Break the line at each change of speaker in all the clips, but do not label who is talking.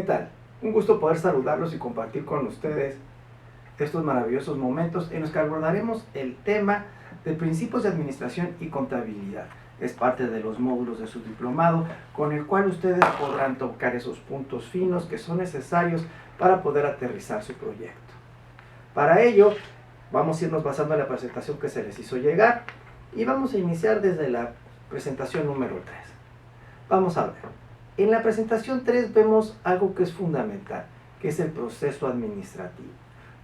tal? Un gusto poder saludarlos y compartir con ustedes estos maravillosos momentos en los que abordaremos el tema de principios de administración y contabilidad. Es parte de los módulos de su diplomado, con el cual ustedes podrán tocar esos puntos finos que son necesarios para poder aterrizar su proyecto. Para ello, vamos a irnos basando en la presentación que se les hizo llegar y vamos a iniciar desde la presentación número 3. Vamos a ver. En la presentación 3 vemos algo que es fundamental, que es el proceso administrativo.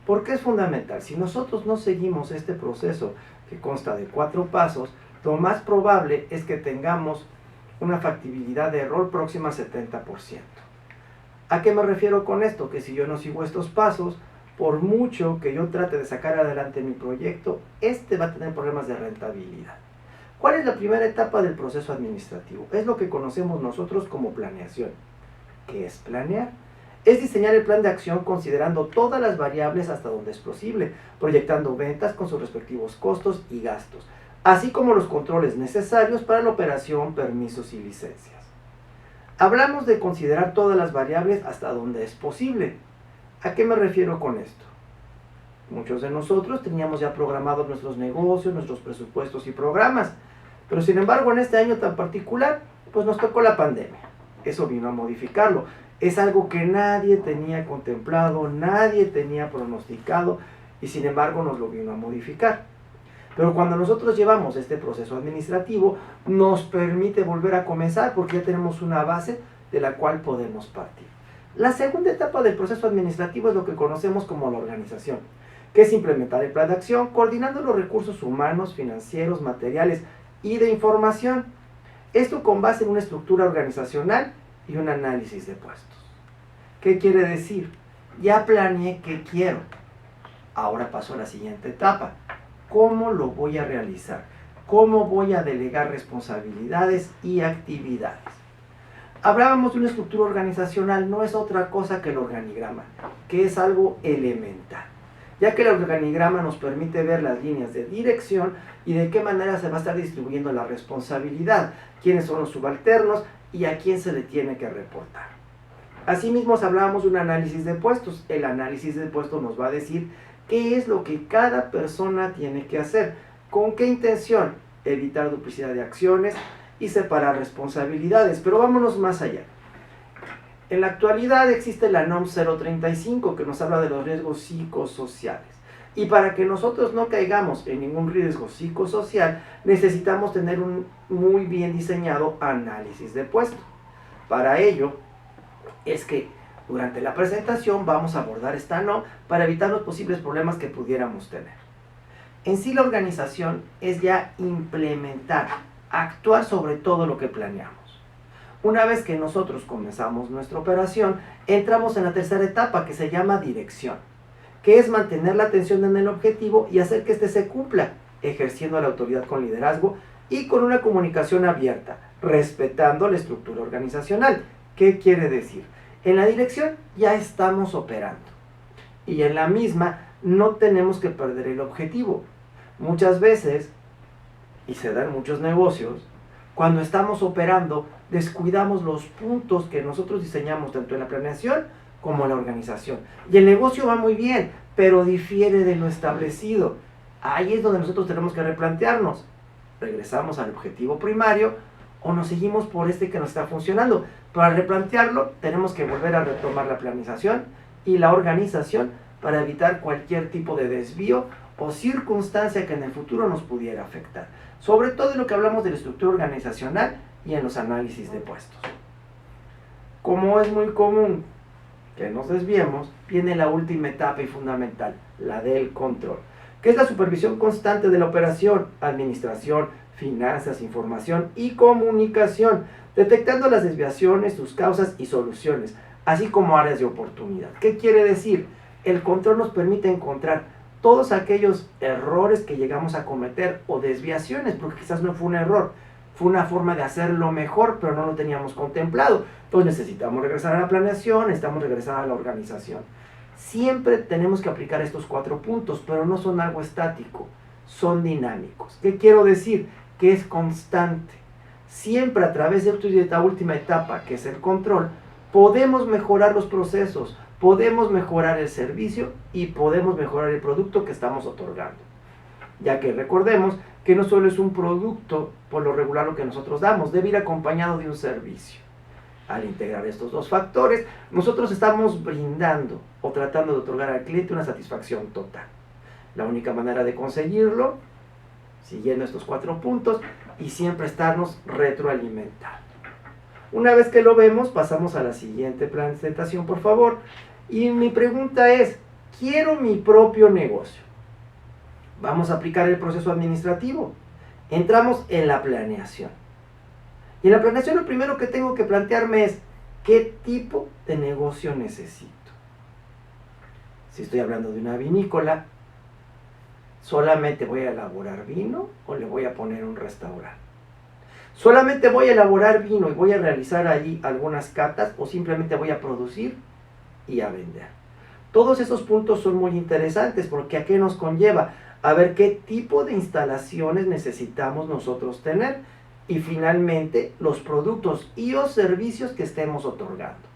¿Por qué es fundamental? Si nosotros no seguimos este proceso que consta de 4 pasos, lo más probable es que tengamos una factibilidad de error próxima al 70%. ¿A qué me refiero con esto? Que si yo no sigo estos pasos, por mucho que yo trate de sacar adelante mi proyecto, va a tener problemas de rentabilidad. ¿Cuál es la primera etapa del proceso administrativo? Es lo que conocemos nosotros como planeación. ¿Qué es planear? Es diseñar el plan de acción considerando todas las variables hasta donde es posible, proyectando ventas con sus respectivos costos y gastos, así como los controles necesarios para la operación, permisos y licencias. Hablamos de considerar todas las variables hasta donde es posible. ¿A qué me refiero con esto? Muchos de nosotros teníamos ya programados nuestros negocios, nuestros presupuestos y programas, pero sin embargo en este año tan particular, pues nos tocó la pandemia. Eso vino a modificarlo. Es algo que nadie tenía contemplado, nadie tenía pronosticado y sin embargo nos lo vino a modificar. Pero cuando nosotros llevamos este proceso administrativo, nos permite volver a comenzar porque ya tenemos una base de la cual podemos partir. La segunda etapa del proceso administrativo es lo que conocemos como la organización, que es implementar el plan de acción, coordinando los recursos humanos, financieros, materiales y de información. Esto con base en una estructura organizacional y un análisis de puestos. ¿Qué quiere decir? Ya planeé qué quiero. Ahora paso a la siguiente etapa. ¿Cómo lo voy a realizar? ¿Cómo voy a delegar responsabilidades y actividades? Hablábamos de una estructura organizacional, no es otra cosa que el organigrama, que es algo elemental, ya que el organigrama nos permite ver las líneas de dirección y de qué manera se va a estar distribuyendo la responsabilidad, quiénes son los subalternos y a quién se le tiene que reportar. Asimismo, hablábamos de un análisis de puestos. El análisis de puestos nos va a decir qué es lo que cada persona tiene que hacer, con qué intención, evitar duplicidad de acciones y separar responsabilidades. Pero vámonos más allá. En la actualidad existe la NOM 035 que nos habla de los riesgos psicosociales. Y para que nosotros no caigamos en ningún riesgo psicosocial, necesitamos tener un muy bien diseñado análisis de puesto. Para ello, es que durante la presentación vamos a abordar esta NOM para evitar los posibles problemas que pudiéramos tener. En sí la organización es ya implementar, actuar sobre todo lo que planeamos. Una vez que nosotros comenzamos nuestra operación, entramos en la tercera etapa que se llama dirección, que es mantener la atención en el objetivo y hacer que éste se cumpla, ejerciendo la autoridad con liderazgo y con una comunicación abierta, respetando la estructura organizacional. ¿Qué quiere decir? En la dirección ya estamos operando y en la misma no tenemos que perder el objetivo. Muchas veces, y se da en muchos negocios, cuando estamos operando descuidamos los puntos que nosotros diseñamos tanto en la planeación como en la organización. Y el negocio va muy bien, pero difiere de lo establecido. Ahí es donde nosotros tenemos que replantearnos. ¿Regresamos al objetivo primario o nos seguimos por este que nos está funcionando? Para replantearlo tenemos que volver a retomar la planificación y la organización para evitar cualquier tipo de desvío o circunstancia que en el futuro nos pudiera afectar. Sobre todo en lo que hablamos de la estructura organizacional y en los análisis de puestos. Como es muy común que nos desviemos, viene la última etapa y fundamental, la del control, que es la supervisión constante de la operación, administración, finanzas, información y comunicación, detectando las desviaciones, sus causas y soluciones, así como áreas de oportunidad. ¿Qué quiere decir? El control nos permite encontrar todos aquellos errores que llegamos a cometer o desviaciones, porque quizás no fue un error, fue una forma de hacerlo mejor, pero no lo teníamos contemplado. Entonces necesitamos regresar a la planeación, necesitamos regresar a la organización. Siempre tenemos que aplicar estos 4 puntos, pero no son algo estático, son dinámicos. ¿Qué quiero decir? Que es constante. Siempre a través de esta última etapa, que es el control, podemos mejorar los procesos, podemos mejorar el servicio y podemos mejorar el producto que estamos otorgando. Ya que recordemos que no solo es un producto por lo regular lo que nosotros damos, debe ir acompañado de un servicio. Al integrar estos dos factores, nosotros estamos brindando o tratando de otorgar al cliente una satisfacción total. La única manera de conseguirlo, siguiendo estos 4 puntos, y siempre estarnos retroalimentando. Una vez que lo vemos, pasamos a la siguiente presentación, por favor. Y mi pregunta es, quiero mi propio negocio. Vamos a aplicar el proceso administrativo. Entramos en la planeación. Y en la planeación lo primero que tengo que plantearme es, ¿qué tipo de negocio necesito? Si estoy hablando de una vinícola, ¿solamente voy a elaborar vino o le voy a poner un restaurante? ¿Solamente voy a elaborar vino y voy a realizar allí algunas catas o simplemente voy a producir y a vender? Todos esos puntos son muy interesantes porque ¿a qué nos conlleva? A ver qué tipo de instalaciones necesitamos nosotros tener y finalmente los productos y o servicios que estemos otorgando.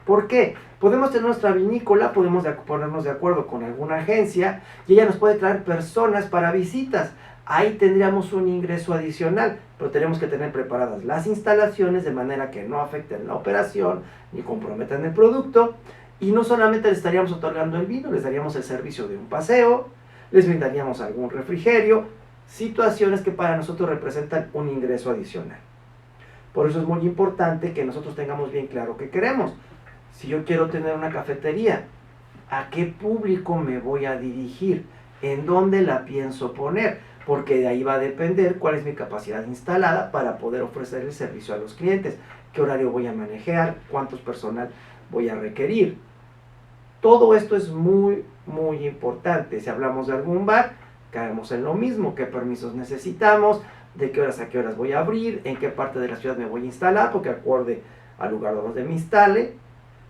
¿Por qué? Podemos tener nuestra vinícola, podemos ponernos de acuerdo con alguna agencia y ella nos puede traer personas para visitas. Ahí tendríamos un ingreso adicional, pero tenemos que tener preparadas las instalaciones de manera que no afecten la operación ni comprometan el producto. Y no solamente les estaríamos otorgando el vino, les daríamos el servicio de un paseo, les brindaríamos algún refrigerio, situaciones que para nosotros representan un ingreso adicional. Por eso es muy importante que nosotros tengamos bien claro qué queremos. Si yo quiero tener una cafetería, ¿a qué público me voy a dirigir? ¿En dónde la pienso poner? Porque de ahí va a depender cuál es mi capacidad instalada para poder ofrecer el servicio a los clientes. ¿Qué horario voy a manejar? ¿Cuántos personal voy a requerir? Todo esto es muy, muy importante. Si hablamos de algún bar, caemos en lo mismo. ¿Qué permisos necesitamos? ¿De qué horas a qué horas voy a abrir? ¿En qué parte de la ciudad me voy a instalar? Porque acorde al lugar donde me instale,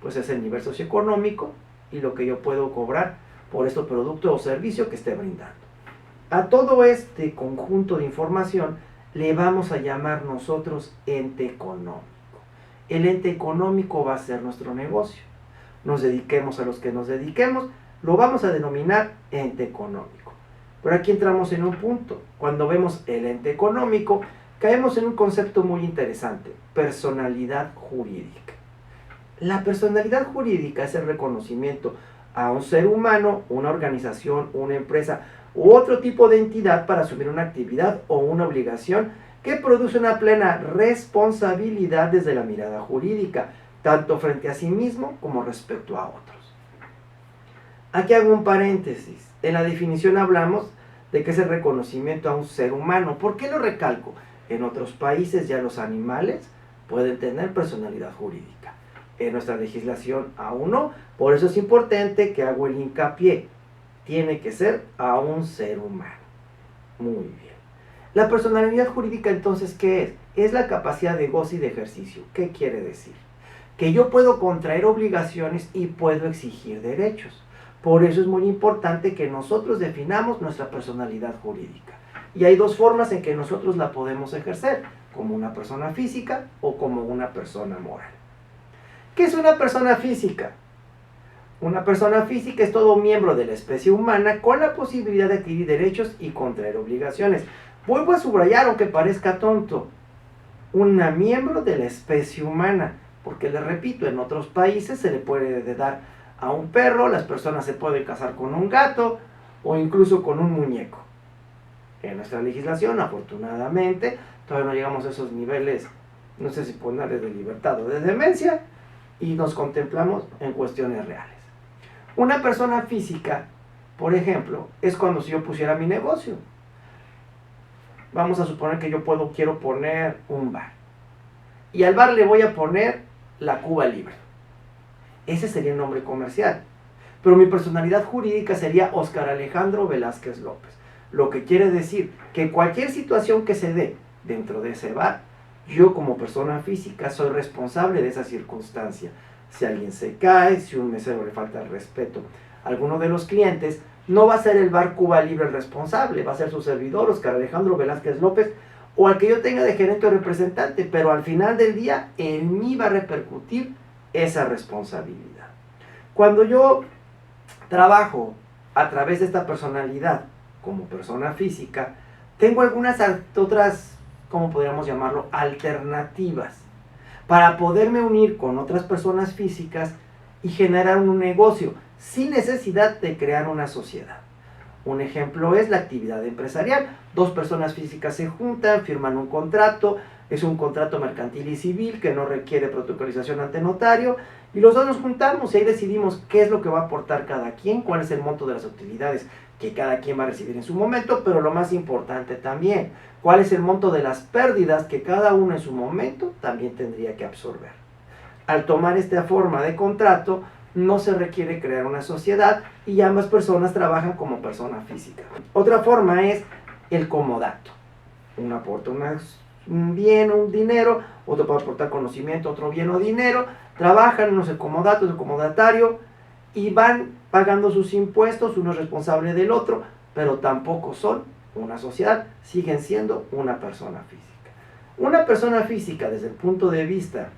pues es el nivel socioeconómico y lo que yo puedo cobrar por este producto o servicio que esté brindando. A todo este conjunto de información le vamos a llamar nosotros ente económico. El ente económico va a ser nuestro negocio. Nos dediquemos a los que nos dediquemos, lo vamos a denominar ente económico. Pero aquí entramos en un punto. Cuando vemos el ente económico, caemos en un concepto muy interesante: personalidad jurídica. La personalidad jurídica es el reconocimiento a un ser humano, una organización, una empresa u otro tipo de entidad para asumir una actividad o una obligación que produce una plena responsabilidad desde la mirada jurídica, tanto frente a sí mismo como respecto a otros. Aquí hago un paréntesis. En la definición hablamos de que es el reconocimiento a un ser humano. ¿Por qué lo recalco? En otros países ya los animales pueden tener personalidad jurídica. En nuestra legislación aún no. Por eso es importante que hago el hincapié. Tiene que ser a un ser humano. Muy bien. La personalidad jurídica entonces, ¿qué es? Es la capacidad de goce y de ejercicio. ¿Qué quiere decir? Que yo puedo contraer obligaciones y puedo exigir derechos. Por eso es muy importante que nosotros definamos nuestra personalidad jurídica. Y hay dos formas en que nosotros la podemos ejercer, como una persona física o como una persona moral. ¿Qué es una persona física? Una persona física es todo miembro de la especie humana con la posibilidad de adquirir derechos y contraer obligaciones. Vuelvo a subrayar, aunque parezca tonto, una miembro de la especie humana, porque les repito, en otros países se le puede dar a un perro, las personas se pueden casar con un gato o incluso con un muñeco. En nuestra legislación, afortunadamente, todavía no llegamos a esos niveles, no sé si ponerle de libertad o de demencia, y nos contemplamos en cuestiones reales. Una persona física, por ejemplo, es cuando si yo pusiera mi negocio. Vamos a suponer que yo quiero poner un bar. Y al bar le voy a poner la Cuba Libre. Ese sería el nombre comercial. Pero mi personalidad jurídica sería Óscar Alejandro Velázquez López. Lo que quiere decir que cualquier situación que se dé dentro de ese bar, yo como persona física soy responsable de esa circunstancia. Si alguien se cae, si un mesero le falta el respeto a alguno de los clientes, no va a ser el bar Cuba Libre el responsable, va a ser su servidor, Óscar Alejandro Velázquez López, o al que yo tenga de gerente o representante, pero al final del día en mí va a repercutir esa responsabilidad. Cuando yo trabajo a través de esta personalidad como persona física, tengo algunas otras, ¿cómo podríamos llamarlo?, alternativas para poderme unir con otras personas físicas y generar un negocio sin necesidad de crear una sociedad. Un ejemplo es la actividad empresarial. Dos personas físicas se juntan, firman un contrato, es un contrato mercantil y civil que no requiere protocolización ante notario, y los dos nos juntamos y ahí decidimos qué es lo que va a aportar cada quien, cuál es el monto de las utilidades que cada quien va a recibir en su momento, pero lo más importante también, cuál es el monto de las pérdidas que cada uno en su momento también tendría que absorber. Al tomar esta forma de contrato, no se requiere crear una sociedad y ambas personas trabajan como persona física. Otra forma es el comodato. Uno aporta un bien o un dinero, otro puede aportar conocimiento, otro bien o dinero, trabajan, uno es el comodato, es el comodatario, y van pagando sus impuestos, uno es responsable del otro, pero tampoco son una sociedad, siguen siendo una persona física. Una persona física, desde el punto de vista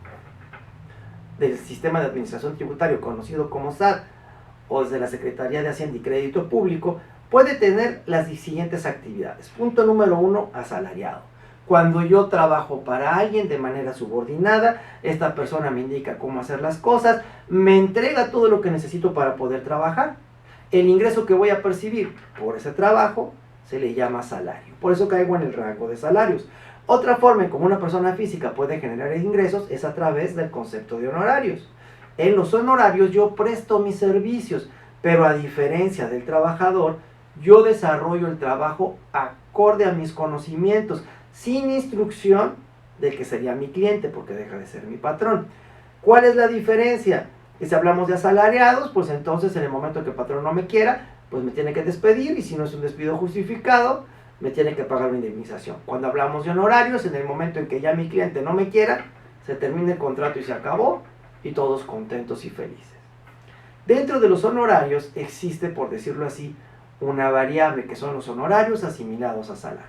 del sistema de administración tributario conocido como SAT o desde la Secretaría de Hacienda y Crédito Público, puede tener las siguientes actividades. Punto número 1, asalariado. Cuando yo trabajo para alguien de manera subordinada, esta persona me indica cómo hacer las cosas, me entrega todo lo que necesito para poder trabajar. El ingreso que voy a percibir por ese trabajo se le llama salario. Por eso caigo en el rango de salarios. Otra forma en cómo una persona física puede generar ingresos es a través del concepto de honorarios. En los honorarios yo presto mis servicios, pero a diferencia del trabajador, yo desarrollo el trabajo acorde a mis conocimientos, sin instrucción del que sería mi cliente, porque deja de ser mi patrón. ¿Cuál es la diferencia? Que si hablamos de asalariados, pues entonces en el momento que el patrón no me quiera, pues me tiene que despedir, y si no es un despido justificado, me tiene que pagar una indemnización. Cuando hablamos de honorarios, en el momento en que ya mi cliente no me quiera, se termina el contrato y se acabó, y todos contentos y felices. Dentro de los honorarios existe, por decirlo así, una variable que son los honorarios asimilados a salarios.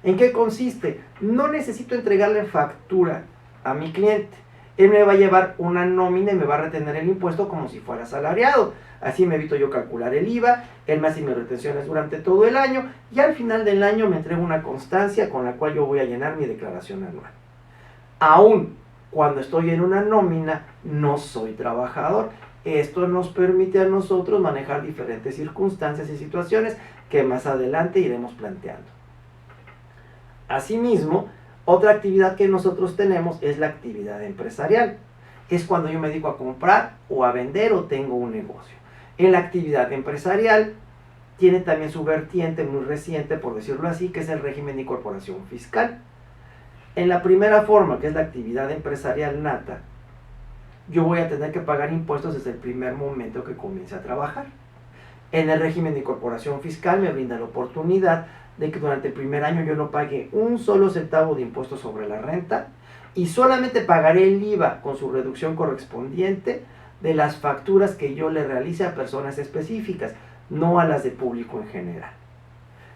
¿En qué consiste? No necesito entregarle factura a mi cliente. Él me va a llevar una nómina y me va a retener el impuesto como si fuera asalariado. Así me evito yo calcular el IVA, él me hace mis retenciones durante todo el año y al final del año me entrega una constancia con la cual yo voy a llenar mi declaración anual. Aún cuando estoy en una nómina, no soy trabajador. Esto nos permite a nosotros manejar diferentes circunstancias y situaciones que más adelante iremos planteando. Asimismo, otra actividad que nosotros tenemos es la actividad empresarial. Es cuando yo me dedico a comprar o a vender o tengo un negocio. En la actividad empresarial tiene también su vertiente muy reciente, por decirlo así, que es el régimen de incorporación fiscal. En la primera forma, que es la actividad empresarial nata, yo voy a tener que pagar impuestos desde el primer momento que comience a trabajar. En el régimen de incorporación fiscal me brinda la oportunidad de que durante el primer año yo no pague un solo centavo de impuestos sobre la renta y solamente pagaré el IVA con su reducción correspondiente de las facturas que yo le realice a personas específicas, no a las de público en general.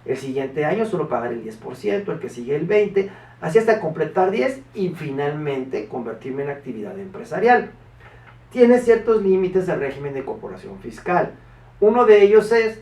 El siguiente año solo pagaré el 10%, el que sigue el 20%, así hasta completar 10 y finalmente convertirme en actividad empresarial. Tiene ciertos límites el régimen de corporación fiscal. Uno de ellos es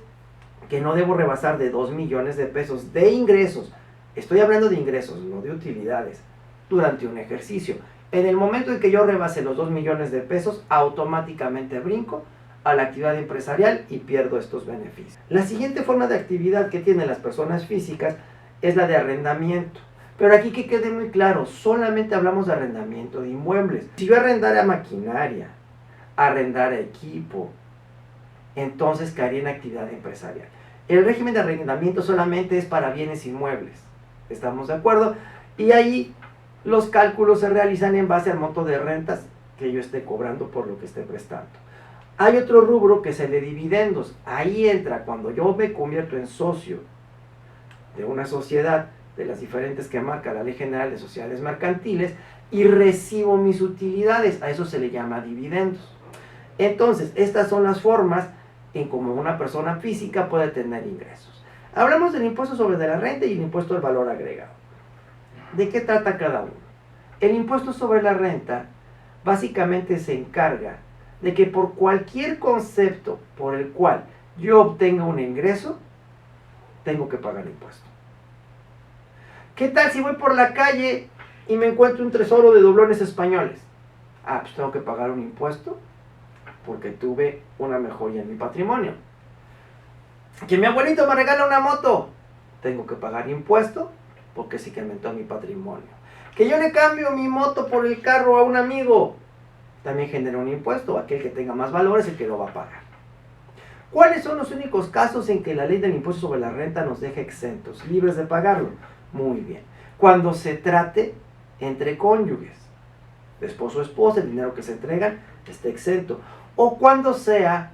que no debo rebasar de 2 millones de pesos de ingresos. Estoy hablando de ingresos, no de utilidades, durante un ejercicio. En el momento en que yo rebase los 2 millones de pesos, automáticamente brinco a la actividad empresarial y pierdo estos beneficios. La siguiente forma de actividad que tienen las personas físicas es la de arrendamiento. Pero aquí que quede muy claro, solamente hablamos de arrendamiento de inmuebles. Si yo arrendara maquinaria, arrendara equipo, entonces caería en actividad empresarial. El régimen de arrendamiento solamente es para bienes inmuebles. ¿Estamos de acuerdo? Y ahí los cálculos se realizan en base al monto de rentas que yo esté cobrando por lo que esté prestando. Hay otro rubro que es el de dividendos. Ahí entra cuando yo me convierto en socio de una sociedad de las diferentes que marca la Ley General de Sociedades Mercantiles y recibo mis utilidades. A eso se le llama dividendos. Entonces, estas son las formas en cómo una persona física puede tener ingresos. Hablamos del impuesto sobre la renta y el impuesto al valor agregado. ¿De qué trata cada uno? El impuesto sobre la renta básicamente se encarga de que por cualquier concepto por el cual yo obtenga un ingreso, tengo que pagar impuesto. ¿Qué tal si voy por la calle y me encuentro un tesoro de doblones españoles? Ah, pues tengo que pagar un impuesto porque tuve una mejoría en mi patrimonio. Que mi abuelito me regala una moto, tengo que pagar impuesto porque sí que aumentó mi patrimonio. Que yo le cambio mi moto por el carro a un amigo, también genera un impuesto. Aquel que tenga más valor es el que lo va a pagar. ¿Cuáles son los únicos casos en que la ley del impuesto sobre la renta nos deja exentos, libres de pagarlo? Muy bien. Cuando se trate entre cónyuges, de esposo o esposa, el dinero que se entregan está exento. O cuando sea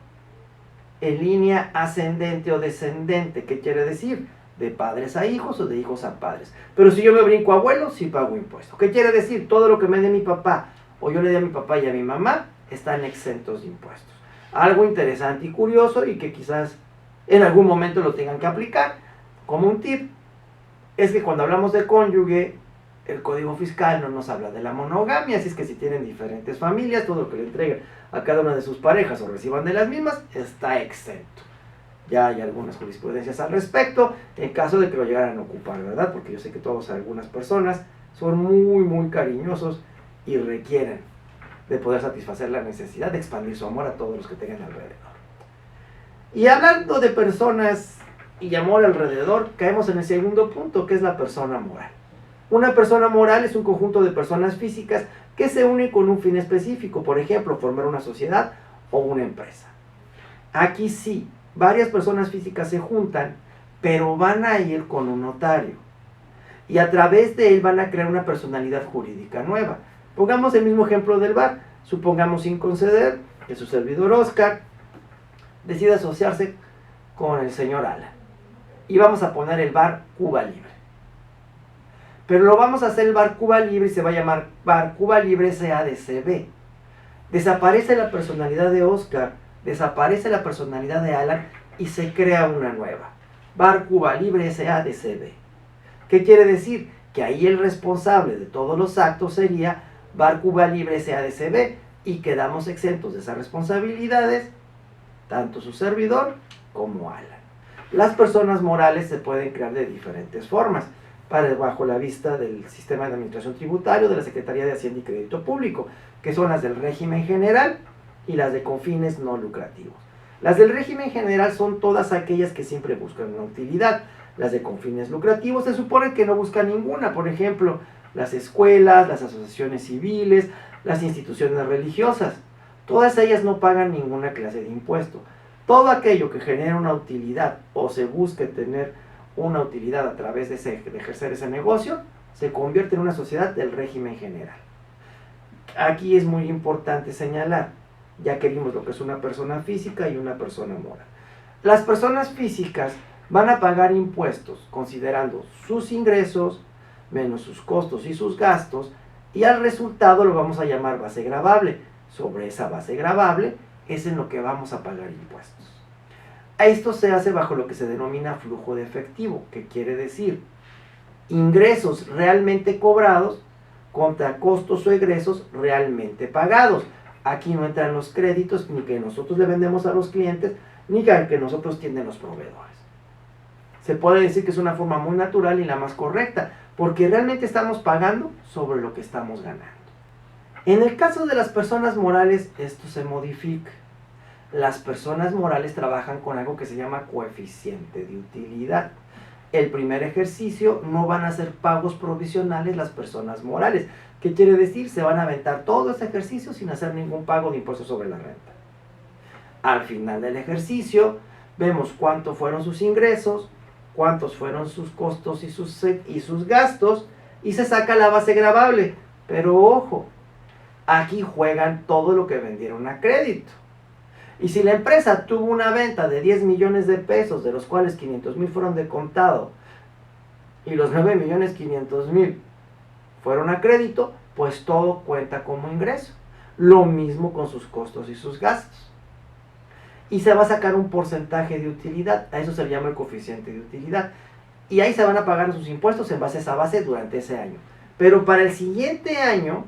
en línea ascendente o descendente. ¿Qué quiere decir? De padres a hijos o de hijos a padres. Pero si yo me brinco a abuelos, sí pago impuesto. ¿Qué quiere decir? Todo lo que me dé mi papá o yo le dé a mi papá y a mi mamá están exentos de impuestos. Algo interesante y curioso, y que quizás en algún momento lo tengan que aplicar como un tip, es que cuando hablamos de cónyuge, el código fiscal no nos habla de la monogamia. Así es que si tienen diferentes familias, todo lo que le entreguen a cada una de sus parejas o reciban de las mismas está exento. Ya hay algunas jurisprudencias al respecto, en caso de que lo llegaran a ocupar, ¿verdad? Porque yo sé que todos, algunas personas son muy cariñosos y requieren de poder satisfacer la necesidad de expandir su amor a todos los que tengan alrededor. Y hablando de personas y amor alrededor, caemos en el segundo punto, que es la persona moral. Una persona moral es un conjunto de personas físicas que se unen con un fin específico, por ejemplo, formar una sociedad o una empresa. Aquí sí, varias personas físicas se juntan, pero van a ir con un notario. Y a través de él van a crear una personalidad jurídica nueva. Pongamos el mismo ejemplo del bar. Supongamos, sin conceder, que su servidor Oscar decide asociarse con el señor Alan. Y vamos a poner el bar Cuba Libre. Pero lo vamos a hacer el bar Cuba Libre y se va a llamar Bar Cuba Libre SADCB. Desaparece la personalidad de Oscar, desaparece la personalidad de Alan y se crea una nueva. Bar Cuba Libre SADCB. ¿Qué quiere decir? Que ahí el responsable de todos los actos sería Bar Cuba Libre SADCB y quedamos exentos de esas responsabilidades, tanto su servidor como Alan. Las personas morales se pueden crear de diferentes formas, bajo la vista del Sistema de Administración Tributario de la Secretaría de Hacienda y Crédito Público, que son las del régimen general y las de con fines no lucrativos. Las del régimen general son todas aquellas que siempre buscan una utilidad. Las de con fines lucrativos se supone que no buscan ninguna, por ejemplo, las escuelas, las asociaciones civiles, las instituciones religiosas. Todas ellas no pagan ninguna clase de impuesto. Todo aquello que genere una utilidad o se busque tener una utilidad a través de ejercer ese negocio, se convierte en una sociedad del régimen general. Aquí es muy importante señalar, ya que vimos lo que es una persona física y una persona moral. Las personas físicas van a pagar impuestos considerando sus ingresos menos sus costos y sus gastos, y al resultado lo vamos a llamar base gravable. Sobre esa base gravable es en lo que vamos a pagar impuestos. Esto se hace bajo lo que se denomina flujo de efectivo, que quiere decir ingresos realmente cobrados contra costos o egresos realmente pagados. Aquí no entran los créditos, ni que nosotros le vendemos a los clientes, ni que nosotros tienen los proveedores. Se puede decir que es una forma muy natural y la más correcta, porque realmente estamos pagando sobre lo que estamos ganando. En el caso de las personas morales, esto se modifica. Las personas morales trabajan con algo que se llama coeficiente de utilidad. El primer ejercicio no van a hacer pagos provisionales las personas morales. ¿Qué quiere decir? Se van a aventar todo ese ejercicio sin hacer ningún pago de impuestos sobre la renta. Al final del ejercicio, vemos cuánto fueron sus ingresos, cuántos fueron sus costos y sus gastos, y se saca la base gravable. Pero ojo, aquí juegan todo lo que vendieron a crédito. Y si la empresa tuvo una venta de 10 millones de pesos, de los cuales 500,000 fueron de contado, y los 9,500,000 fueron a crédito, pues todo cuenta como ingreso. Lo mismo con sus costos y sus gastos. Y se va a sacar un porcentaje de utilidad, a eso se le llama el coeficiente de utilidad. Y ahí se van a pagar sus impuestos en base a esa base durante ese año. Pero para el siguiente año,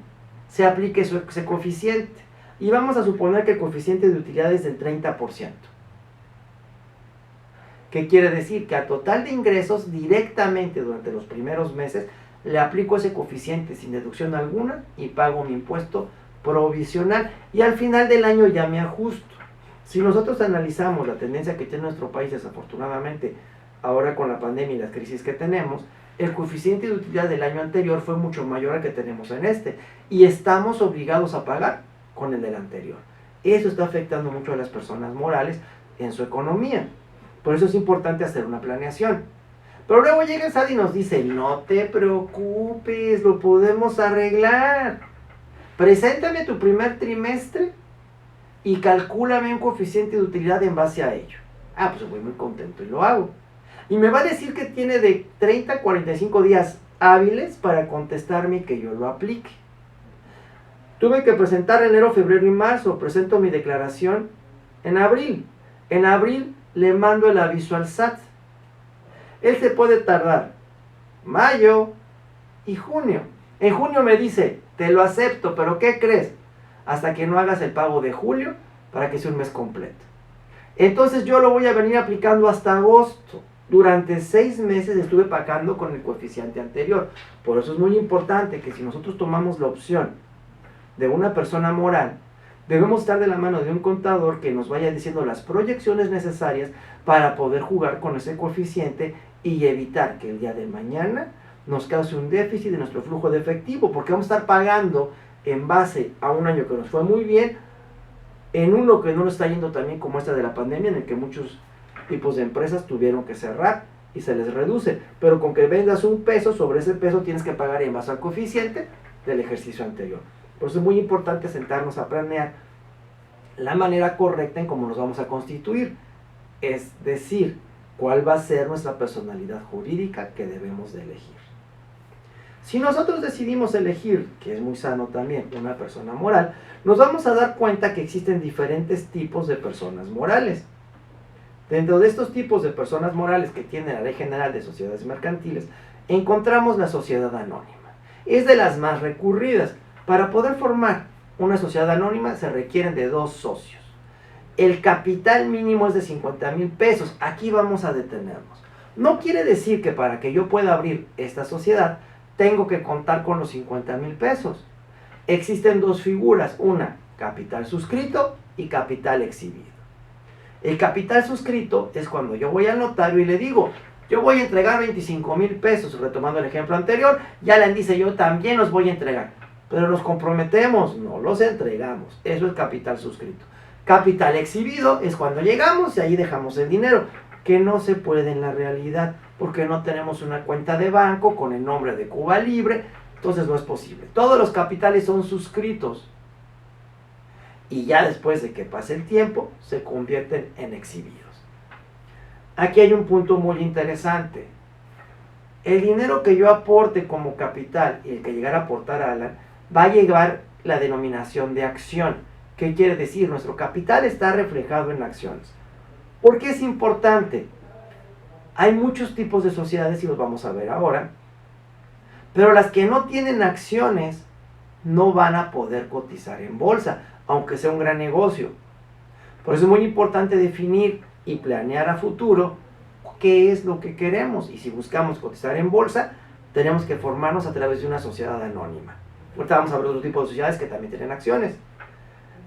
se aplique ese coeficiente. Y vamos a suponer que el coeficiente de utilidad es del 30%. ¿Qué quiere decir? Que a total de ingresos, directamente durante los primeros meses, le aplico ese coeficiente sin deducción alguna y pago mi impuesto provisional. Y al final del año ya me ajusto. Si nosotros analizamos la tendencia que tiene nuestro país, desafortunadamente, ahora con la pandemia y las crisis que tenemos, el coeficiente de utilidad del año anterior fue mucho mayor al que tenemos en este. Y estamos obligados a pagar con el del anterior. Eso está afectando mucho a las personas morales en su economía. Por eso es importante hacer una planeación. Pero luego llega el SAT y nos dice, no te preocupes, lo podemos arreglar. Preséntame tu primer trimestre y calcúlame un coeficiente de utilidad en base a ello. Ah, pues voy muy contento y lo hago. Y me va a decir que tiene de 30 a 45 días hábiles para contestarme que yo lo aplique. Tuve que presentar enero, febrero y marzo. Presento mi declaración en abril. En abril le mando el aviso al SAT. Él se puede tardar mayo y junio. En junio me dice, te lo acepto, pero ¿qué crees? Hasta que no hagas el pago de julio para que sea un mes completo. Entonces yo lo voy a venir aplicando hasta agosto. Durante 6 meses estuve pagando con el coeficiente anterior. Por eso es muy importante que si nosotros tomamos la opción de una persona moral, debemos estar de la mano de un contador que nos vaya diciendo las proyecciones necesarias para poder jugar con ese coeficiente y evitar que el día de mañana nos cause un déficit de nuestro flujo de efectivo, porque vamos a estar pagando en base a un año que nos fue muy bien, en uno que no nos está yendo tan bien como esta de la pandemia, en el que muchos tipos de empresas tuvieron que cerrar y se les reduce, pero con que vendas un peso, sobre ese peso tienes que pagar en base al coeficiente del ejercicio anterior. Por eso es muy importante sentarnos a planear la manera correcta en cómo nos vamos a constituir, es decir, cuál va a ser nuestra personalidad jurídica que debemos de elegir. Si nosotros decidimos elegir, que es muy sano también, una persona moral, nos vamos a dar cuenta que existen diferentes tipos de personas morales. Dentro de estos tipos de personas morales que tiene la Ley General de Sociedades Mercantiles, encontramos la sociedad anónima. Es de las más recurridas. Para poder formar una sociedad anónima se requieren de 2 socios. El capital mínimo es de 50,000 pesos. Aquí vamos a detenernos. No quiere decir que para que yo pueda abrir esta sociedad tengo que contar con los 50,000 pesos. Existen 2 figuras, una, capital suscrito y capital exhibido. El capital suscrito es cuando yo voy al notario y le digo, yo voy a entregar 25,000 pesos, retomando el ejemplo anterior, ya le dice, yo también los voy a entregar, pero los comprometemos, no los entregamos. Eso es capital suscrito. Capital exhibido es cuando llegamos y ahí dejamos el dinero, que no se puede en la realidad, porque no tenemos una cuenta de banco con el nombre de Cuba Libre, entonces no es posible. Todos los capitales son suscritos y ya después de que pase el tiempo se convierten en exhibidos. Aquí hay un punto muy interesante. El dinero que yo aporte como capital y el que llegara a aportar Alan va a llevar la denominación de acción. ¿Qué quiere decir? Nuestro capital está reflejado en acciones. ¿Por qué es importante? Hay muchos tipos de sociedades y los vamos a ver ahora, pero las que no tienen acciones no van a poder cotizar en bolsa, aunque sea un gran negocio. Por eso es muy importante definir y planear a futuro qué es lo que queremos, y si buscamos cotizar en bolsa, tenemos que formarnos a través de una sociedad anónima. Ahorita vamos a ver otro tipo de sociedades que también tienen acciones.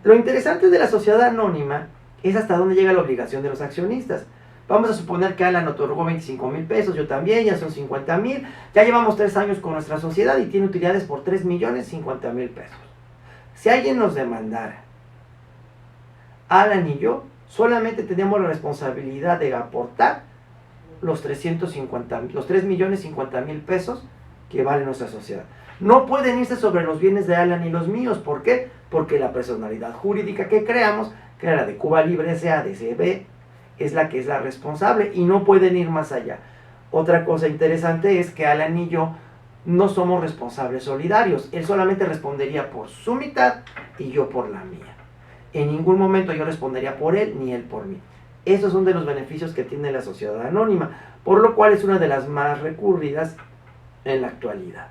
Lo interesante de la sociedad anónima es hasta dónde llega la obligación de los accionistas. Vamos a suponer que Alan otorgó 25,000 pesos, yo también, ya son 50,000, ya llevamos 3 años con nuestra sociedad y tiene utilidades por 3,050,000 pesos. Si alguien nos demandara, Alan y yo solamente tenemos la responsabilidad de aportar los 3,050,000 pesos que vale nuestra sociedad. No pueden irse sobre los bienes de Alan y los míos. ¿Por qué? Porque la personalidad jurídica que creamos, que era la de Cuba Libre S.A. de CB, es la que es la responsable y no pueden ir más allá. Otra cosa interesante es que Alan y yo no somos responsables solidarios. Él solamente respondería por su mitad y yo por la mía. En ningún momento yo respondería por él ni él por mí. Esos son de los beneficios que tiene la sociedad anónima, por lo cual es una de las más recurridas en la actualidad.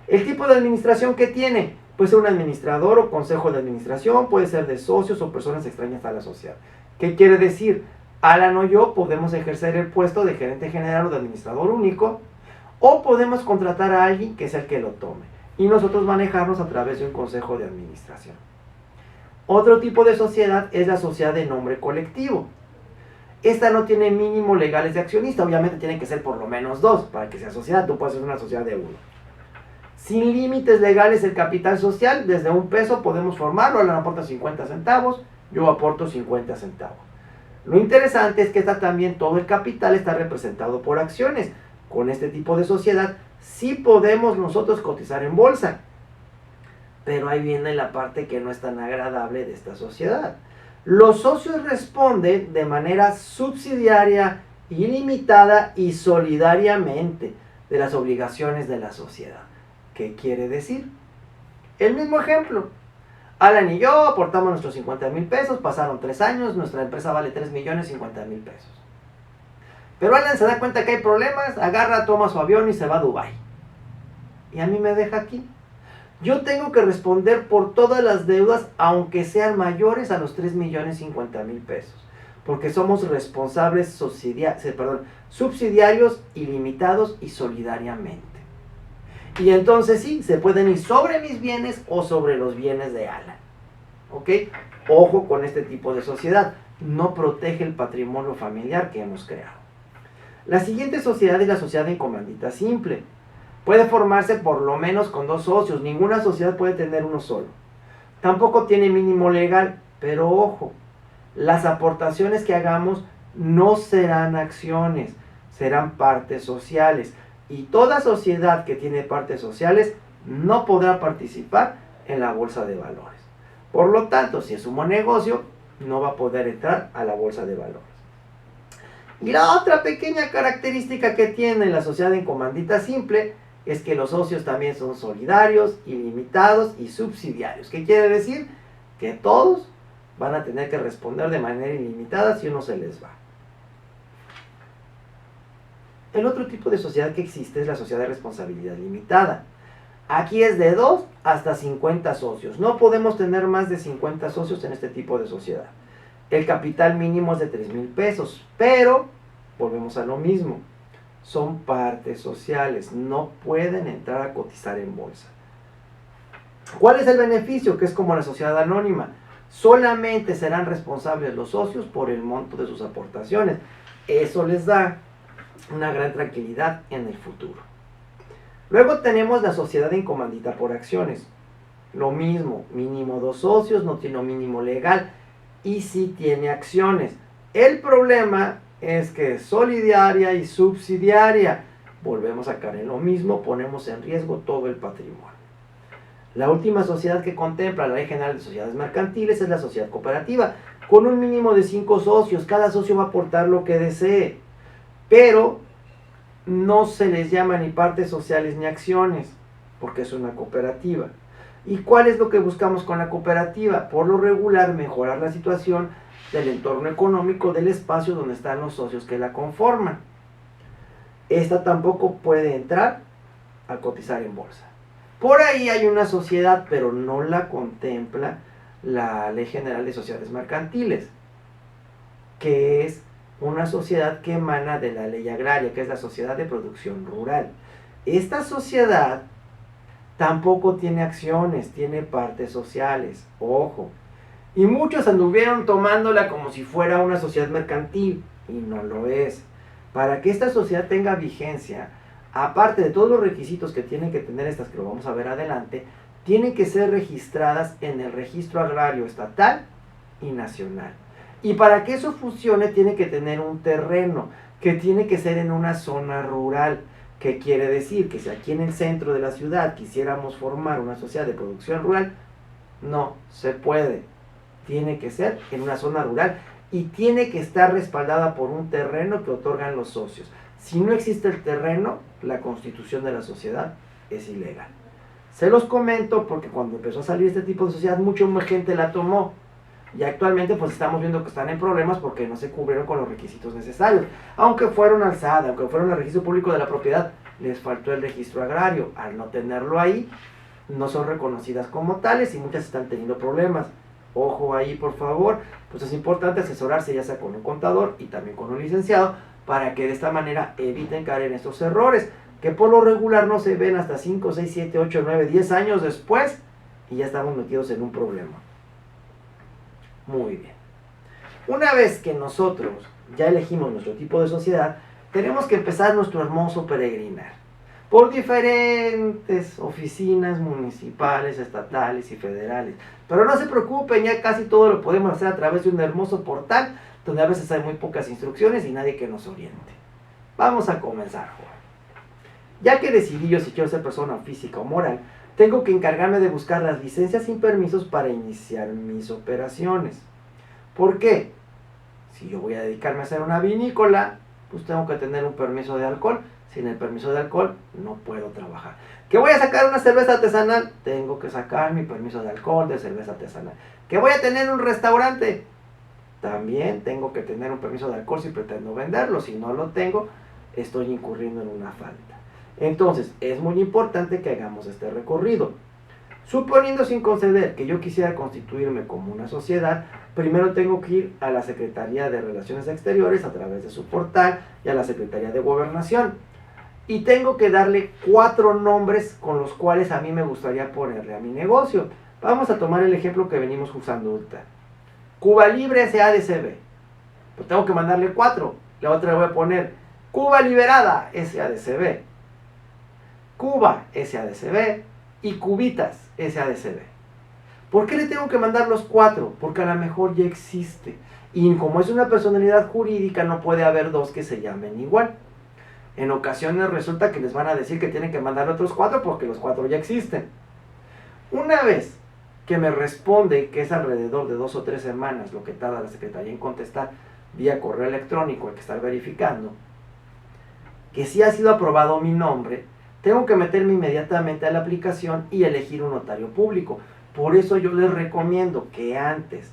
El tipo de administración que tiene, Puede ser un administrador o consejo de administración, puede ser de socios o personas extrañas a la sociedad. ¿Qué quiere decir? Alan o yo podemos ejercer el puesto de gerente general o de administrador único, o podemos contratar a alguien que es el que lo tome, y nosotros manejarnos a través de un consejo de administración. Otro tipo de sociedad es la sociedad de nombre colectivo. Esta no tiene mínimo legales de accionista, obviamente tienen que ser por lo menos 2 para que sea sociedad, tú puedes ser una sociedad de 1. Sin límites legales el capital social, desde $1 podemos formarlo, Alan aporta 50 centavos, yo aporto 50 centavos. Lo interesante es que también todo el capital está representado por acciones. Con este tipo de sociedad sí podemos nosotros cotizar en bolsa. Pero ahí viene la parte que no es tan agradable de esta sociedad. Los socios responden de manera subsidiaria, ilimitada y solidariamente de las obligaciones de la sociedad. ¿Qué quiere decir? El mismo ejemplo. Alan y yo aportamos nuestros 50 mil pesos, pasaron 3 años, nuestra empresa vale 3.050.000 pesos. Pero Alan se da cuenta que hay problemas, agarra, toma su avión y se va a Dubái. Y a mí me deja aquí. Yo tengo que responder por todas las deudas, aunque sean mayores a los 3.050.000 pesos. Porque somos responsables subsidiarios, ilimitados y solidariamente. Y entonces sí, se pueden ir sobre mis bienes o sobre los bienes de Alan. ¿Ok? Ojo con este tipo de sociedad. No protege el patrimonio familiar que hemos creado. La siguiente sociedad es la sociedad en comandita simple. Puede formarse por lo menos con 2 socios. Ninguna sociedad puede tener uno solo. Tampoco tiene mínimo legal. Pero ojo, las aportaciones que hagamos no serán acciones, serán partes sociales. Y toda sociedad que tiene partes sociales no podrá participar en la bolsa de valores. Por lo tanto, si es un buen negocio, no va a poder entrar a la bolsa de valores. Y la otra pequeña característica que tiene la sociedad en comandita simple es que los socios también son solidarios, ilimitados y subsidiarios. ¿Qué quiere decir? Que todos van a tener que responder de manera ilimitada si uno se les va. El otro tipo de sociedad que existe es la sociedad de responsabilidad limitada. Aquí es de 2 hasta 50 socios. No podemos tener más de 50 socios en este tipo de sociedad. El capital mínimo es de 3,000 pesos, pero volvemos a lo mismo. Son partes sociales, no pueden entrar a cotizar en bolsa. ¿Cuál es el beneficio? Que es como la sociedad anónima. Solamente serán responsables los socios por el monto de sus aportaciones. Eso les da una gran tranquilidad en el futuro. Luego tenemos la sociedad en comandita por acciones. Lo mismo, mínimo 2 socios, no tiene mínimo legal y sí tiene acciones. El problema es que es solidaria y subsidiaria. Volvemos a caer en lo mismo, ponemos en riesgo todo el patrimonio. La última sociedad que contempla la Ley General de Sociedades Mercantiles es la sociedad cooperativa, con un mínimo de 5 socios. Cada socio va a aportar lo que desee, pero no se les llama ni partes sociales ni acciones, porque es una cooperativa. ¿Y cuál es lo que buscamos con la cooperativa? Por lo regular, mejorar la situación del entorno económico del espacio donde están los socios que la conforman. Esta tampoco puede entrar a cotizar en bolsa. Por ahí hay una sociedad, pero no la contempla la Ley General de Sociedades Mercantiles, que es una sociedad que emana de la ley agraria, que es la Sociedad de Producción Rural. Esta sociedad tampoco tiene acciones, tiene partes sociales, ojo. Y muchos anduvieron tomándola como si fuera una sociedad mercantil, y no lo es. Para que esta sociedad tenga vigencia, aparte de todos los requisitos que tienen que tener estas, que lo vamos a ver adelante, tienen que ser registradas en el registro agrario estatal y nacional. Y para que eso funcione tiene que tener un terreno, que tiene que ser en una zona rural. ¿Qué quiere decir? Que si aquí en el centro de la ciudad quisiéramos formar una sociedad de producción rural, no se puede. Tiene que ser en una zona rural y tiene que estar respaldada por un terreno que otorgan los socios. Si no existe el terreno, la constitución de la sociedad es ilegal. Se los comento porque cuando empezó a salir este tipo de sociedad, mucha gente la tomó. Y actualmente pues estamos viendo que están en problemas porque no se cubrieron con los requisitos necesarios. Aunque fueron alzadas, aunque fueron al registro público de la propiedad, les faltó el registro agrario. Al no tenerlo ahí, no son reconocidas como tales y muchas están teniendo problemas. Ojo ahí, por favor, pues es importante asesorarse ya sea con un contador y también con un licenciado para que de esta manera eviten caer en estos errores, que por lo regular no se ven hasta 5, 6, 7, 8, 9, 10 años después y ya estamos metidos en un problema. Muy bien. Una vez que nosotros ya elegimos nuestro tipo de sociedad, tenemos que empezar nuestro hermoso peregrinar por diferentes oficinas municipales, estatales y federales. Pero no se preocupen, ya casi todo lo podemos hacer a través de un hermoso portal donde a veces hay muy pocas instrucciones y nadie que nos oriente. Vamos a comenzar, Juan. Ya que decidí yo si quiero ser persona física o moral, tengo que encargarme de buscar las licencias y permisos para iniciar mis operaciones. ¿Por qué? Si yo voy a dedicarme a hacer una vinícola, pues tengo que tener un permiso de alcohol. Sin el permiso de alcohol no puedo trabajar. ¿Que voy a sacar una cerveza artesanal? Tengo que sacar mi permiso de alcohol de cerveza artesanal. ¿Que voy a tener un restaurante? También tengo que tener un permiso de alcohol si pretendo venderlo. Si no lo tengo, estoy incurriendo en una falta. Entonces, es muy importante que hagamos este recorrido. Suponiendo sin conceder que yo quisiera constituirme como una sociedad, primero tengo que ir a la Secretaría de Relaciones Exteriores a través de su portal y a la Secretaría de Gobernación. Y tengo que darle 4 nombres con los cuales a mí me gustaría ponerle a mi negocio. Vamos a tomar el ejemplo que venimos usando ahorita. Cuba Libre SADCB. Pues tengo que mandarle 4. La otra le voy a poner Cuba Liberada SADCB. Cuba SADCB y Cubitas SADCB. ¿Por qué le tengo que mandar los 4? Porque a lo mejor ya existe. Y como es una personalidad jurídica, no puede haber 2 que se llamen igual. En ocasiones resulta que les van a decir que tienen que mandar otros 4 porque los 4 ya existen. Una vez que me responde que es alrededor de 2 o 3 semanas lo que tarda la Secretaría en contestar vía correo electrónico, hay que estar verificando que sí ha sido aprobado mi nombre, tengo que meterme inmediatamente a la aplicación y elegir un notario público. Por eso yo les recomiendo que antes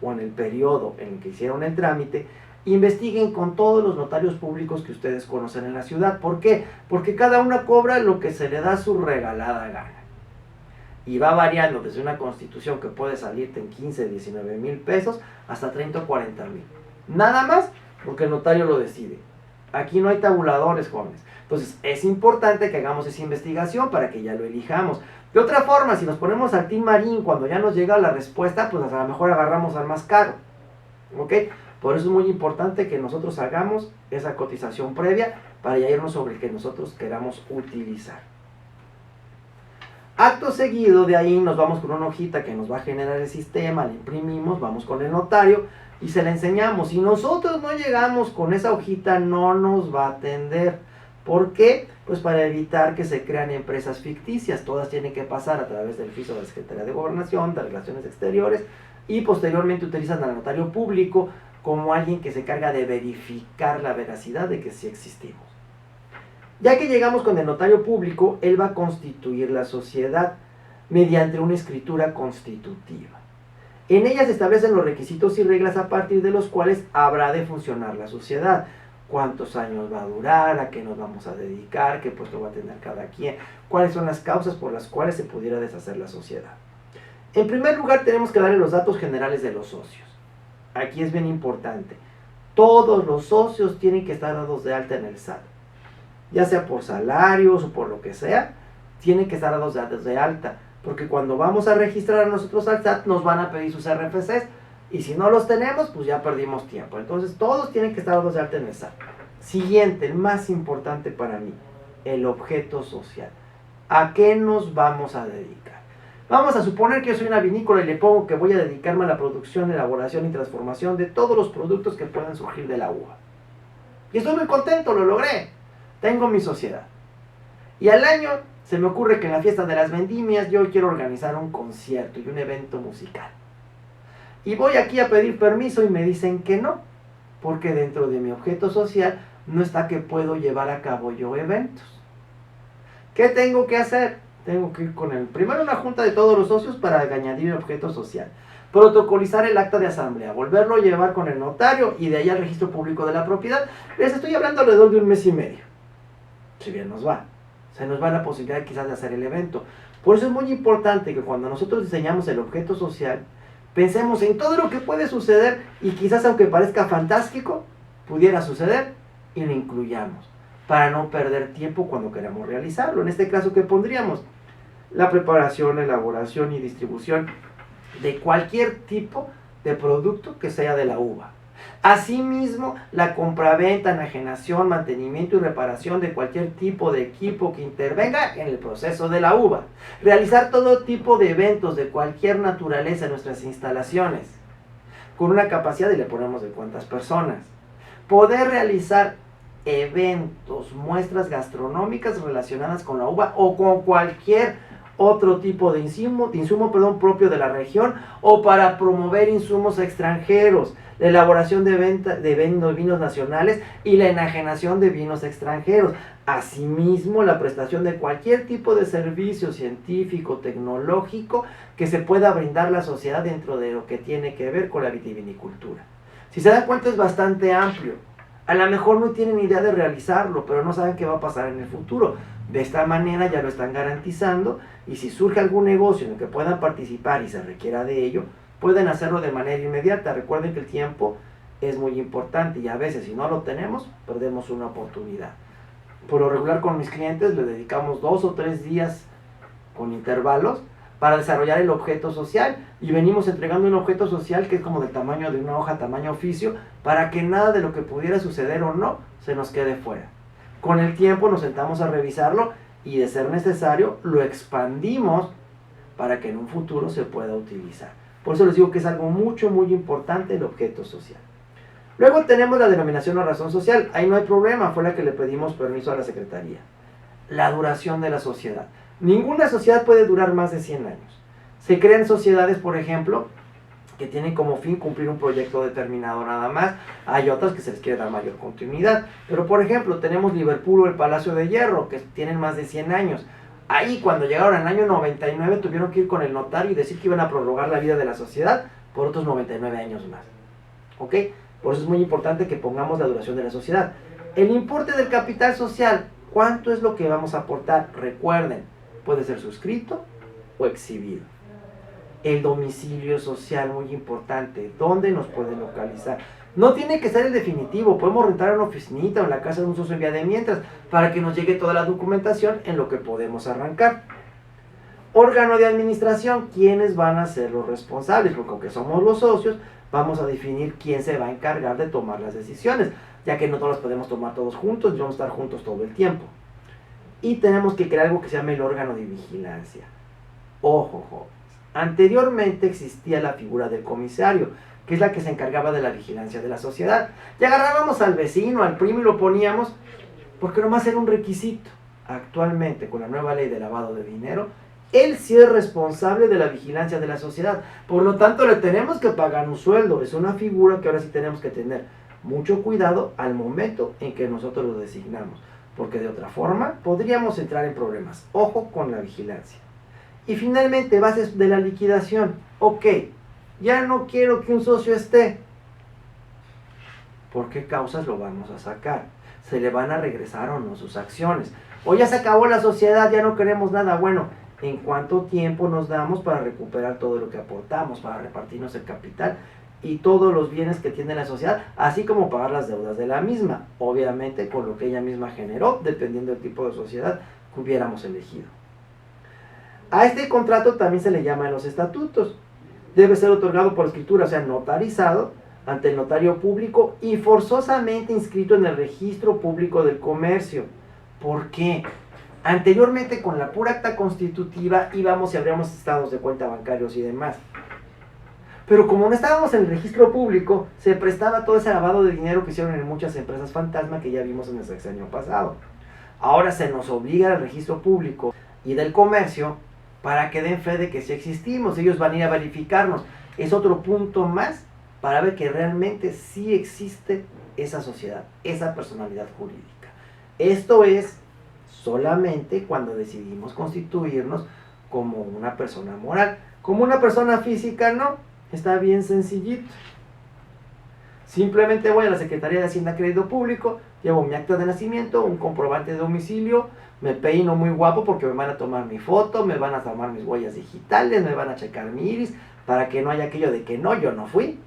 o en el periodo en el que hicieron el trámite, investiguen con todos los notarios públicos que ustedes conocen en la ciudad. ¿Por qué? Porque cada uno cobra lo que se le da su regalada gana. Y va variando desde una constitución que puede salirte en 15, 19 mil pesos hasta 30 o 40 mil. Nada más porque el notario lo decide. Aquí no hay tabuladores, jóvenes. Entonces es importante que hagamos esa investigación para que ya lo elijamos. De otra forma, si nos ponemos al Team Marín cuando ya nos llega la respuesta, pues a lo mejor agarramos al más caro. ¿Ok? Por eso es muy importante que nosotros hagamos esa cotización previa para ya irnos sobre el que nosotros queramos utilizar. Acto seguido de ahí nos vamos con una hojita que nos va a generar el sistema, la imprimimos, vamos con el notario y se la enseñamos. Si nosotros no llegamos con esa hojita, no nos va a atender. ¿Por qué? Pues para evitar que se crean empresas ficticias. Todas tienen que pasar a través del FISO de la Secretaría de Gobernación, de Relaciones Exteriores, y posteriormente utilizan al notario público como alguien que se carga de verificar la veracidad de que sí existimos. Ya que llegamos con el notario público, él va a constituir la sociedad mediante una escritura constitutiva. En ella se establecen los requisitos y reglas a partir de los cuales habrá de funcionar la sociedad. Cuántos años va a durar, a qué nos vamos a dedicar, qué puesto va a tener cada quien, cuáles son las causas por las cuales se pudiera deshacer la sociedad. En primer lugar, tenemos que darle los datos generales de los socios. Aquí es bien importante. Todos los socios tienen que estar dados de alta en el SAT. Ya sea por salarios o por lo que sea, tienen que estar dados de alta. Porque cuando vamos a registrar a nosotros al SAT, nos van a pedir sus RFCs. Y si no los tenemos, pues ya perdimos tiempo. Entonces, todos tienen que estar dados de alta en el SAT. Siguiente, el más importante para mí, el objeto social. ¿A qué nos vamos a dedicar? Vamos a suponer que yo soy una vinícola y le pongo que voy a dedicarme a la producción, elaboración y transformación de todos los productos que puedan surgir de la uva. Y estoy muy contento, lo logré. Tengo mi sociedad. Y al año se me ocurre que en la fiesta de las vendimias yo quiero organizar un concierto y un evento musical. Y voy aquí a pedir permiso y me dicen que no, porque dentro de mi objeto social no está que puedo llevar a cabo yo eventos. ¿Qué tengo que hacer? Tengo que ir con primero una junta de todos los socios para añadir el objeto social, protocolizar el acta de asamblea, volverlo a llevar con el notario y de ahí al registro público de la propiedad. Les estoy hablando alrededor de un mes y medio, si bien nos va. Se nos va la posibilidad quizás de hacer el evento. Por eso es muy importante que cuando nosotros diseñamos el objeto social, pensemos en todo lo que puede suceder y quizás aunque parezca fantástico, pudiera suceder y lo incluyamos para no perder tiempo cuando queramos realizarlo. En este caso, ¿qué pondríamos? La preparación, elaboración y distribución de cualquier tipo de producto que sea de la uva. Asimismo, la compraventa, enajenación, mantenimiento y reparación de cualquier tipo de equipo que intervenga en el proceso de la uva. Realizar todo tipo de eventos de cualquier naturaleza en nuestras instalaciones, con una capacidad, y le ponemos de cuántas personas. Poder realizar eventos, muestras gastronómicas relacionadas con la uva o con cualquier otro tipo de insumo propio de la región, o para promover insumos extranjeros, la elaboración de vinos nacionales y la enajenación de vinos extranjeros. Asimismo, la prestación de cualquier tipo de servicio científico, tecnológico que se pueda brindar la sociedad dentro de lo que tiene que ver con la vitivinicultura. Si se dan cuenta, es bastante amplio. A lo mejor no tienen idea de realizarlo, pero no saben qué va a pasar en el futuro. De esta manera ya lo están garantizando, y si surge algún negocio en el que puedan participar y se requiera de ello, pueden hacerlo de manera inmediata. Recuerden que el tiempo es muy importante y a veces, si no lo tenemos, perdemos una oportunidad. Por lo regular, con mis clientes le dedicamos 2 o 3 días con intervalos para desarrollar el objeto social, y venimos entregando un objeto social que es como del tamaño de una hoja, tamaño oficio, para que nada de lo que pudiera suceder o no se nos quede fuera. Con el tiempo nos sentamos a revisarlo y, de ser necesario, lo expandimos para que en un futuro se pueda utilizar. Por eso les digo que es algo muy importante el objeto social. Luego tenemos la denominación o razón social. Ahí no hay problema, fue la que le pedimos permiso a la Secretaría. La duración de la sociedad. Ninguna sociedad puede durar más de 100 años. Se crean sociedades, por ejemplo, que tienen como fin cumplir un proyecto determinado nada más. Hay otras que se les quiere dar mayor continuidad. Pero, por ejemplo, tenemos Liverpool o el Palacio de Hierro, que tienen más de 100 años. Ahí, cuando llegaron al año 99, tuvieron que ir con el notario y decir que iban a prorrogar la vida de la sociedad por otros 99 años más. ¿Ok? Por eso es muy importante que pongamos la duración de la sociedad. El importe del capital social. ¿Cuánto es lo que vamos a aportar? Recuerden, puede ser suscrito o exhibido. El domicilio social, muy importante. ¿Dónde nos pueden localizar? No tiene que ser el definitivo. Podemos rentar una oficinita o en la casa de un socio en vía de mientras, para que nos llegue toda la documentación en lo que podemos arrancar. Órgano de administración. ¿Quiénes van a ser los responsables? Porque aunque somos los socios, vamos a definir quién se va a encargar de tomar las decisiones, ya que no todas las podemos tomar todos juntos, y vamos a estar juntos todo el tiempo. Y tenemos que crear algo que se llama el órgano de vigilancia. Ojo, jóvenes. Anteriormente existía la figura del comisario, que es la que se encargaba de la vigilancia de la sociedad. Y agarrábamos al vecino, al primo, y lo poníamos, porque nomás era un requisito. Actualmente, con la nueva ley de lavado de dinero, él sí es responsable de la vigilancia de la sociedad. Por lo tanto, le tenemos que pagar un sueldo. Es una figura que ahora sí tenemos que tener mucho cuidado al momento en que nosotros lo designamos, porque de otra forma podríamos entrar en problemas. Ojo con la vigilancia. Y finalmente, bases de la liquidación. Ok, ya no quiero que un socio esté. ¿Por qué causas lo vamos a sacar? ¿Se le van a regresar o no sus acciones? O ya se acabó la sociedad, ya no queremos nada. Bueno, ¿en cuánto tiempo nos damos para recuperar todo lo que aportamos, para repartirnos el capital y todos los bienes que tiene la sociedad, así como pagar las deudas de la misma? Obviamente con lo que ella misma generó, dependiendo del tipo de sociedad que hubiéramos elegido. A este contrato también se le llaman los estatutos. Debe ser otorgado por escritura, o sea, notarizado ante el notario público y forzosamente inscrito en el registro público del comercio. ¿Por qué? Anteriormente, con la pura acta constitutiva, íbamos y abríamos estados de cuenta bancarios y demás. Pero como no estábamos en el registro público, se prestaba todo ese lavado de dinero que hicieron en muchas empresas fantasma que ya vimos en el sexenio pasado. Ahora se nos obliga al registro público y del comercio para que den fe de que sí existimos. Ellos van a ir a verificarnos. Es otro punto más para ver que realmente sí existe esa sociedad, esa personalidad jurídica. Esto es solamente cuando decidimos constituirnos como una persona moral. Como una persona física, no. Está bien sencillito. Simplemente voy a la Secretaría de Hacienda Crédito Público, Llevo mi acta de nacimiento, un comprobante de domicilio, me peino muy guapo porque me van a tomar mi foto, me van a tomar mis huellas digitales, me van a checar mi iris, para que no haya aquello de que no, yo no fui.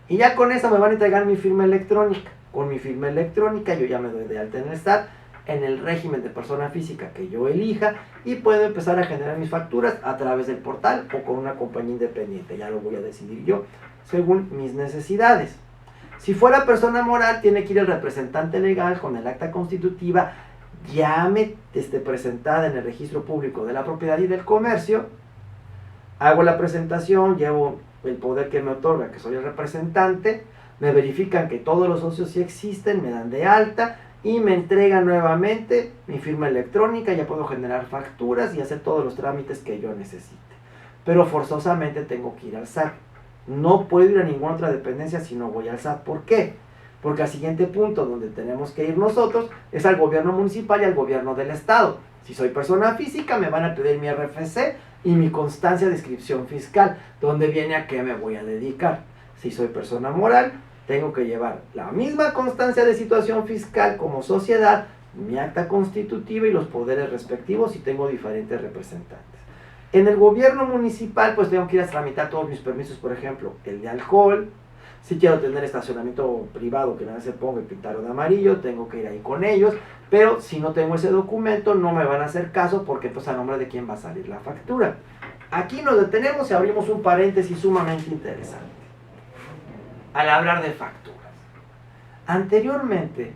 Y ya con eso me van a entregar mi firma electrónica. Con mi firma electrónica yo ya me doy de alta en el SAT, en el régimen de persona física que yo elija, y puedo empezar a generar mis facturas a través del portal o con una compañía independiente. Ya lo voy a decidir yo según mis necesidades. Si fuera persona moral, tiene que ir el representante legal con el acta constitutiva ya presentada en el registro público de la propiedad y del comercio. Hago la presentación, llevo el poder que me otorga, que soy el representante, me verifican que todos los socios sí existen, me dan de alta y me entregan nuevamente mi firma electrónica. Ya puedo generar facturas y hacer todos los trámites que yo necesite. Pero forzosamente tengo que ir al SAT. No puedo ir a ninguna otra dependencia si no voy al SAT. ¿Por qué? Porque al siguiente punto donde tenemos que ir nosotros es al gobierno municipal y al gobierno del estado. Si soy persona física, me van a pedir mi RFC y mi constancia de inscripción fiscal, donde viene a qué me voy a dedicar. Si soy persona moral, tengo que llevar la misma constancia de situación fiscal como sociedad, mi acta constitutiva y los poderes respectivos si tengo diferentes representantes. En el gobierno municipal, pues tengo que ir a tramitar todos mis permisos, por ejemplo, el de alcohol. Si quiero tener estacionamiento privado que nada se ponga y pintarlo de amarillo, tengo que ir ahí con ellos. Pero si no tengo ese documento, no me van a hacer caso porque pues a nombre de quién va a salir la factura. Aquí nos detenemos y abrimos un paréntesis sumamente interesante. Al hablar de facturas. Anteriormente,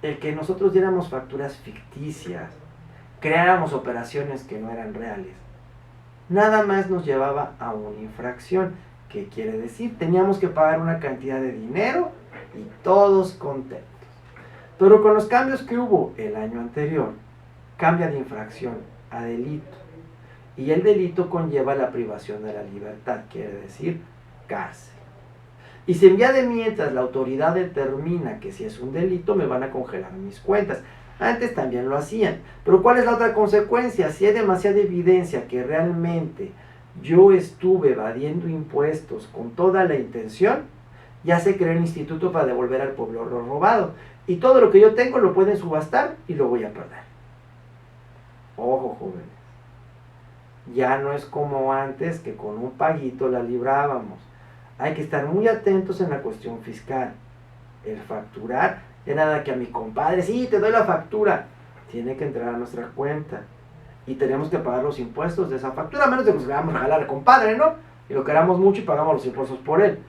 el que nosotros diéramos facturas ficticias, creáramos operaciones que no eran reales, nada más nos llevaba a una infracción. ¿Qué quiere decir? Teníamos que pagar una cantidad de dinero y todos contentos. Pero con los cambios que hubo el año anterior, cambia de infracción a delito. Y el delito conlleva la privación de la libertad, quiere decir cárcel. Y si en vía de mientras la autoridad determina que si es un delito, me van a congelar mis cuentas. Antes también lo hacían. Pero ¿cuál es la otra consecuencia? Si hay demasiada evidencia que realmente yo estuve evadiendo impuestos con toda la intención, ya se creó el instituto para devolver al pueblo lo robado. Y todo lo que yo tengo lo pueden subastar y lo voy a perder. Ojo, jóvenes. Ya no es como antes que con un paguito la librábamos. Hay que estar muy atentos en la cuestión fiscal. El facturar, de nada que a mi compadre, sí, te doy la factura. Tiene que entrar a nuestra cuenta. Y tenemos que pagar los impuestos de esa factura, a menos de que nos queramos jalar al compadre, ¿no? Y lo queramos mucho y pagamos los impuestos por él.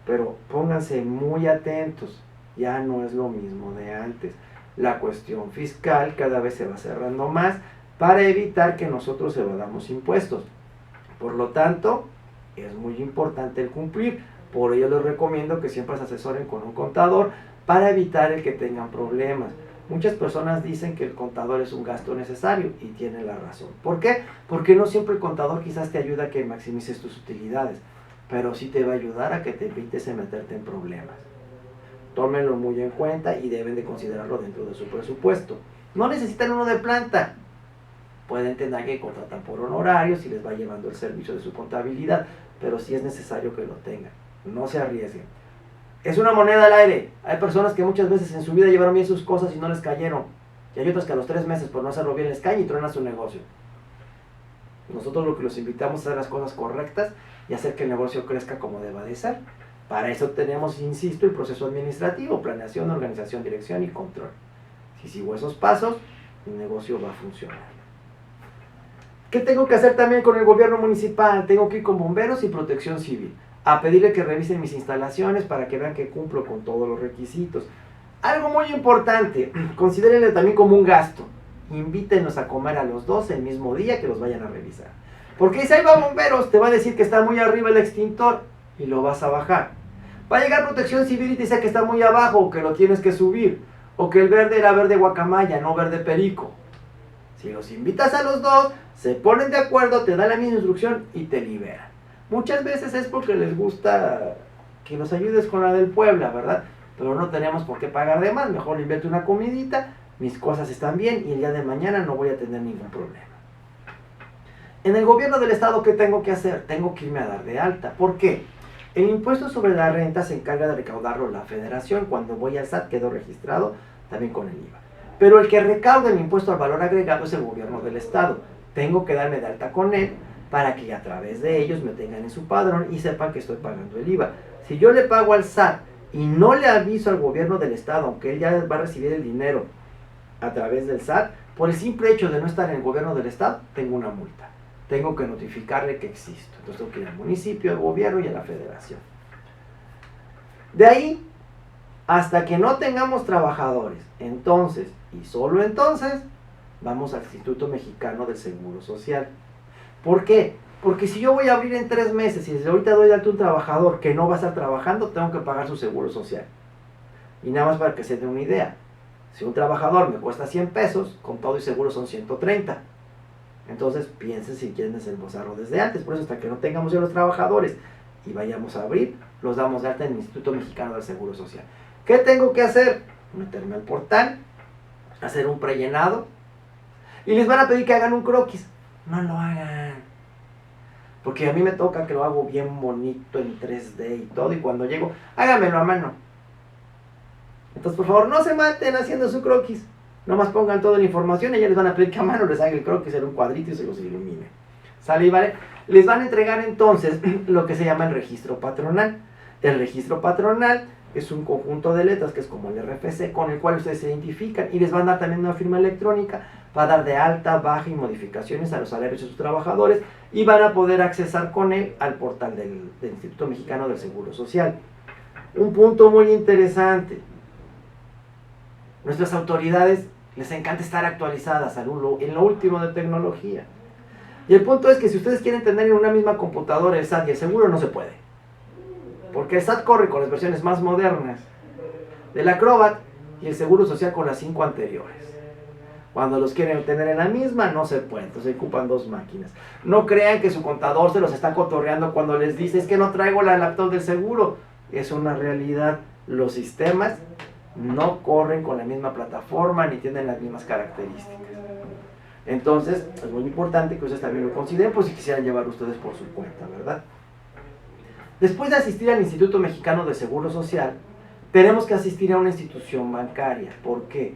Pero pónganse muy atentos, ya no es lo mismo de antes. La cuestión fiscal cada vez se va cerrando más para evitar que nosotros evadamos impuestos. Por lo tanto, es muy importante el cumplir. Por ello les recomiendo que siempre se asesoren con un contador para evitar el que tengan problemas. Muchas personas dicen que el contador es un gasto necesario y tienen la razón. ¿Por qué? Porque no siempre el contador quizás te ayuda a que maximices tus utilidades, pero sí te va a ayudar a que te evites meterte en problemas. Tómenlo muy en cuenta y deben de considerarlo dentro de su presupuesto. No necesitan uno de planta. Pueden tener que contratar por honorarios y les va llevando el servicio de su contabilidad, pero sí es necesario que lo tengan. No se arriesguen. Es una moneda al aire. Hay personas que muchas veces en su vida llevaron bien sus cosas y no les cayeron. Y hay otras que a los 3 meses por no hacerlo bien les caen y truenan su negocio. Nosotros lo que los invitamos es a hacer las cosas correctas y hacer que el negocio crezca como deba de ser. Para eso tenemos, insisto, el proceso administrativo, planeación, organización, dirección y control. Si sigo esos pasos, el negocio va a funcionar. ¿Qué tengo que hacer también con el gobierno municipal? Tengo que ir con bomberos y protección civil a pedirle que revisen mis instalaciones para que vean que cumplo con todos los requisitos. Algo muy importante, considérenlo también como un gasto. Invítenos a comer a los dos el mismo día que los vayan a revisar. Porque si ahí va bomberos, te va a decir que está muy arriba el extintor y lo vas a bajar. Va a llegar protección civil y te dice que está muy abajo o que lo tienes que subir. O que el verde era verde guacamaya, no verde perico. Si los invitas a los dos, se ponen de acuerdo, te dan la misma instrucción y te liberan. Muchas veces es porque les gusta que nos ayudes con la del Puebla, ¿verdad? Pero no tenemos por qué pagar de más, mejor le invierto una comidita, mis cosas están bien y el día de mañana no voy a tener ningún problema. En el gobierno del estado, ¿qué tengo que hacer? Tengo que irme a dar de alta. ¿Por qué? El impuesto sobre la renta se encarga de recaudarlo la federación. Cuando voy al SAT quedo registrado también con el IVA. Pero el que recauda el impuesto al valor agregado es el gobierno del estado. Tengo que darme de alta con él para que a través de ellos me tengan en su padrón y sepan que estoy pagando el IVA. Si yo le pago al SAT y no le aviso al gobierno del estado, aunque él ya va a recibir el dinero a través del SAT, por el simple hecho de no estar en el gobierno del estado, tengo una multa. Tengo que notificarle que existo. Entonces tengo que ir al municipio, al gobierno y a la federación. De ahí, hasta que no tengamos trabajadores, entonces, y solo entonces, vamos al Instituto Mexicano del Seguro Social. ¿Por qué? Porque si yo voy a abrir en 3 meses y desde ahorita doy de alta un trabajador que no va a estar trabajando, tengo que pagar su seguro social. Y nada más para que se den una idea. Si un trabajador me cuesta 100 pesos, con todo y seguro son 130. Entonces piensen si quieren desembolsarlo desde antes. Por eso hasta que no tengamos ya los trabajadores y vayamos a abrir, los damos de alta en el Instituto Mexicano del Seguro Social. ¿Qué tengo que hacer? Meterme al portal, hacer un prellenado y les van a pedir que hagan un croquis. No lo hagan, porque a mí me toca que lo hago bien bonito en 3D y todo, y cuando llego, háganmelo a mano. Entonces, por favor, no se maten haciendo su croquis. Nomás pongan toda la información y ya les van a pedir que a mano les haga el croquis en un cuadrito y se los ilumine. ¿Sale y vale? Les van a entregar entonces lo que se llama el registro patronal. El registro patronal es un conjunto de letras que es como el RFC, con el cual ustedes se identifican, y les van a dar también una firma electrónica para dar de alta, baja y modificaciones a los salarios de sus trabajadores, y van a poder accesar con él al portal del Instituto Mexicano del Seguro Social. Un punto muy interesante: nuestras autoridades les encanta estar actualizadas en lo último de tecnología. Y el punto es que si ustedes quieren tener en una misma computadora el SAT y el seguro, no se puede. Porque el SAT corre con las versiones más modernas del Acrobat y el Seguro Social con las 5 anteriores. Cuando los quieren tener en la misma, no se puede. Entonces ocupan 2 máquinas. No crean que su contador se los está cotorreando cuando les dice: es que no traigo la laptop del seguro. Es una realidad. Los sistemas no corren con la misma plataforma ni tienen las mismas características. Entonces, es muy importante que ustedes también lo consideren, pues si quisieran llevar ustedes por su cuenta, ¿verdad? Después de asistir al Instituto Mexicano de Seguro Social, tenemos que asistir a una institución bancaria. ¿Por qué?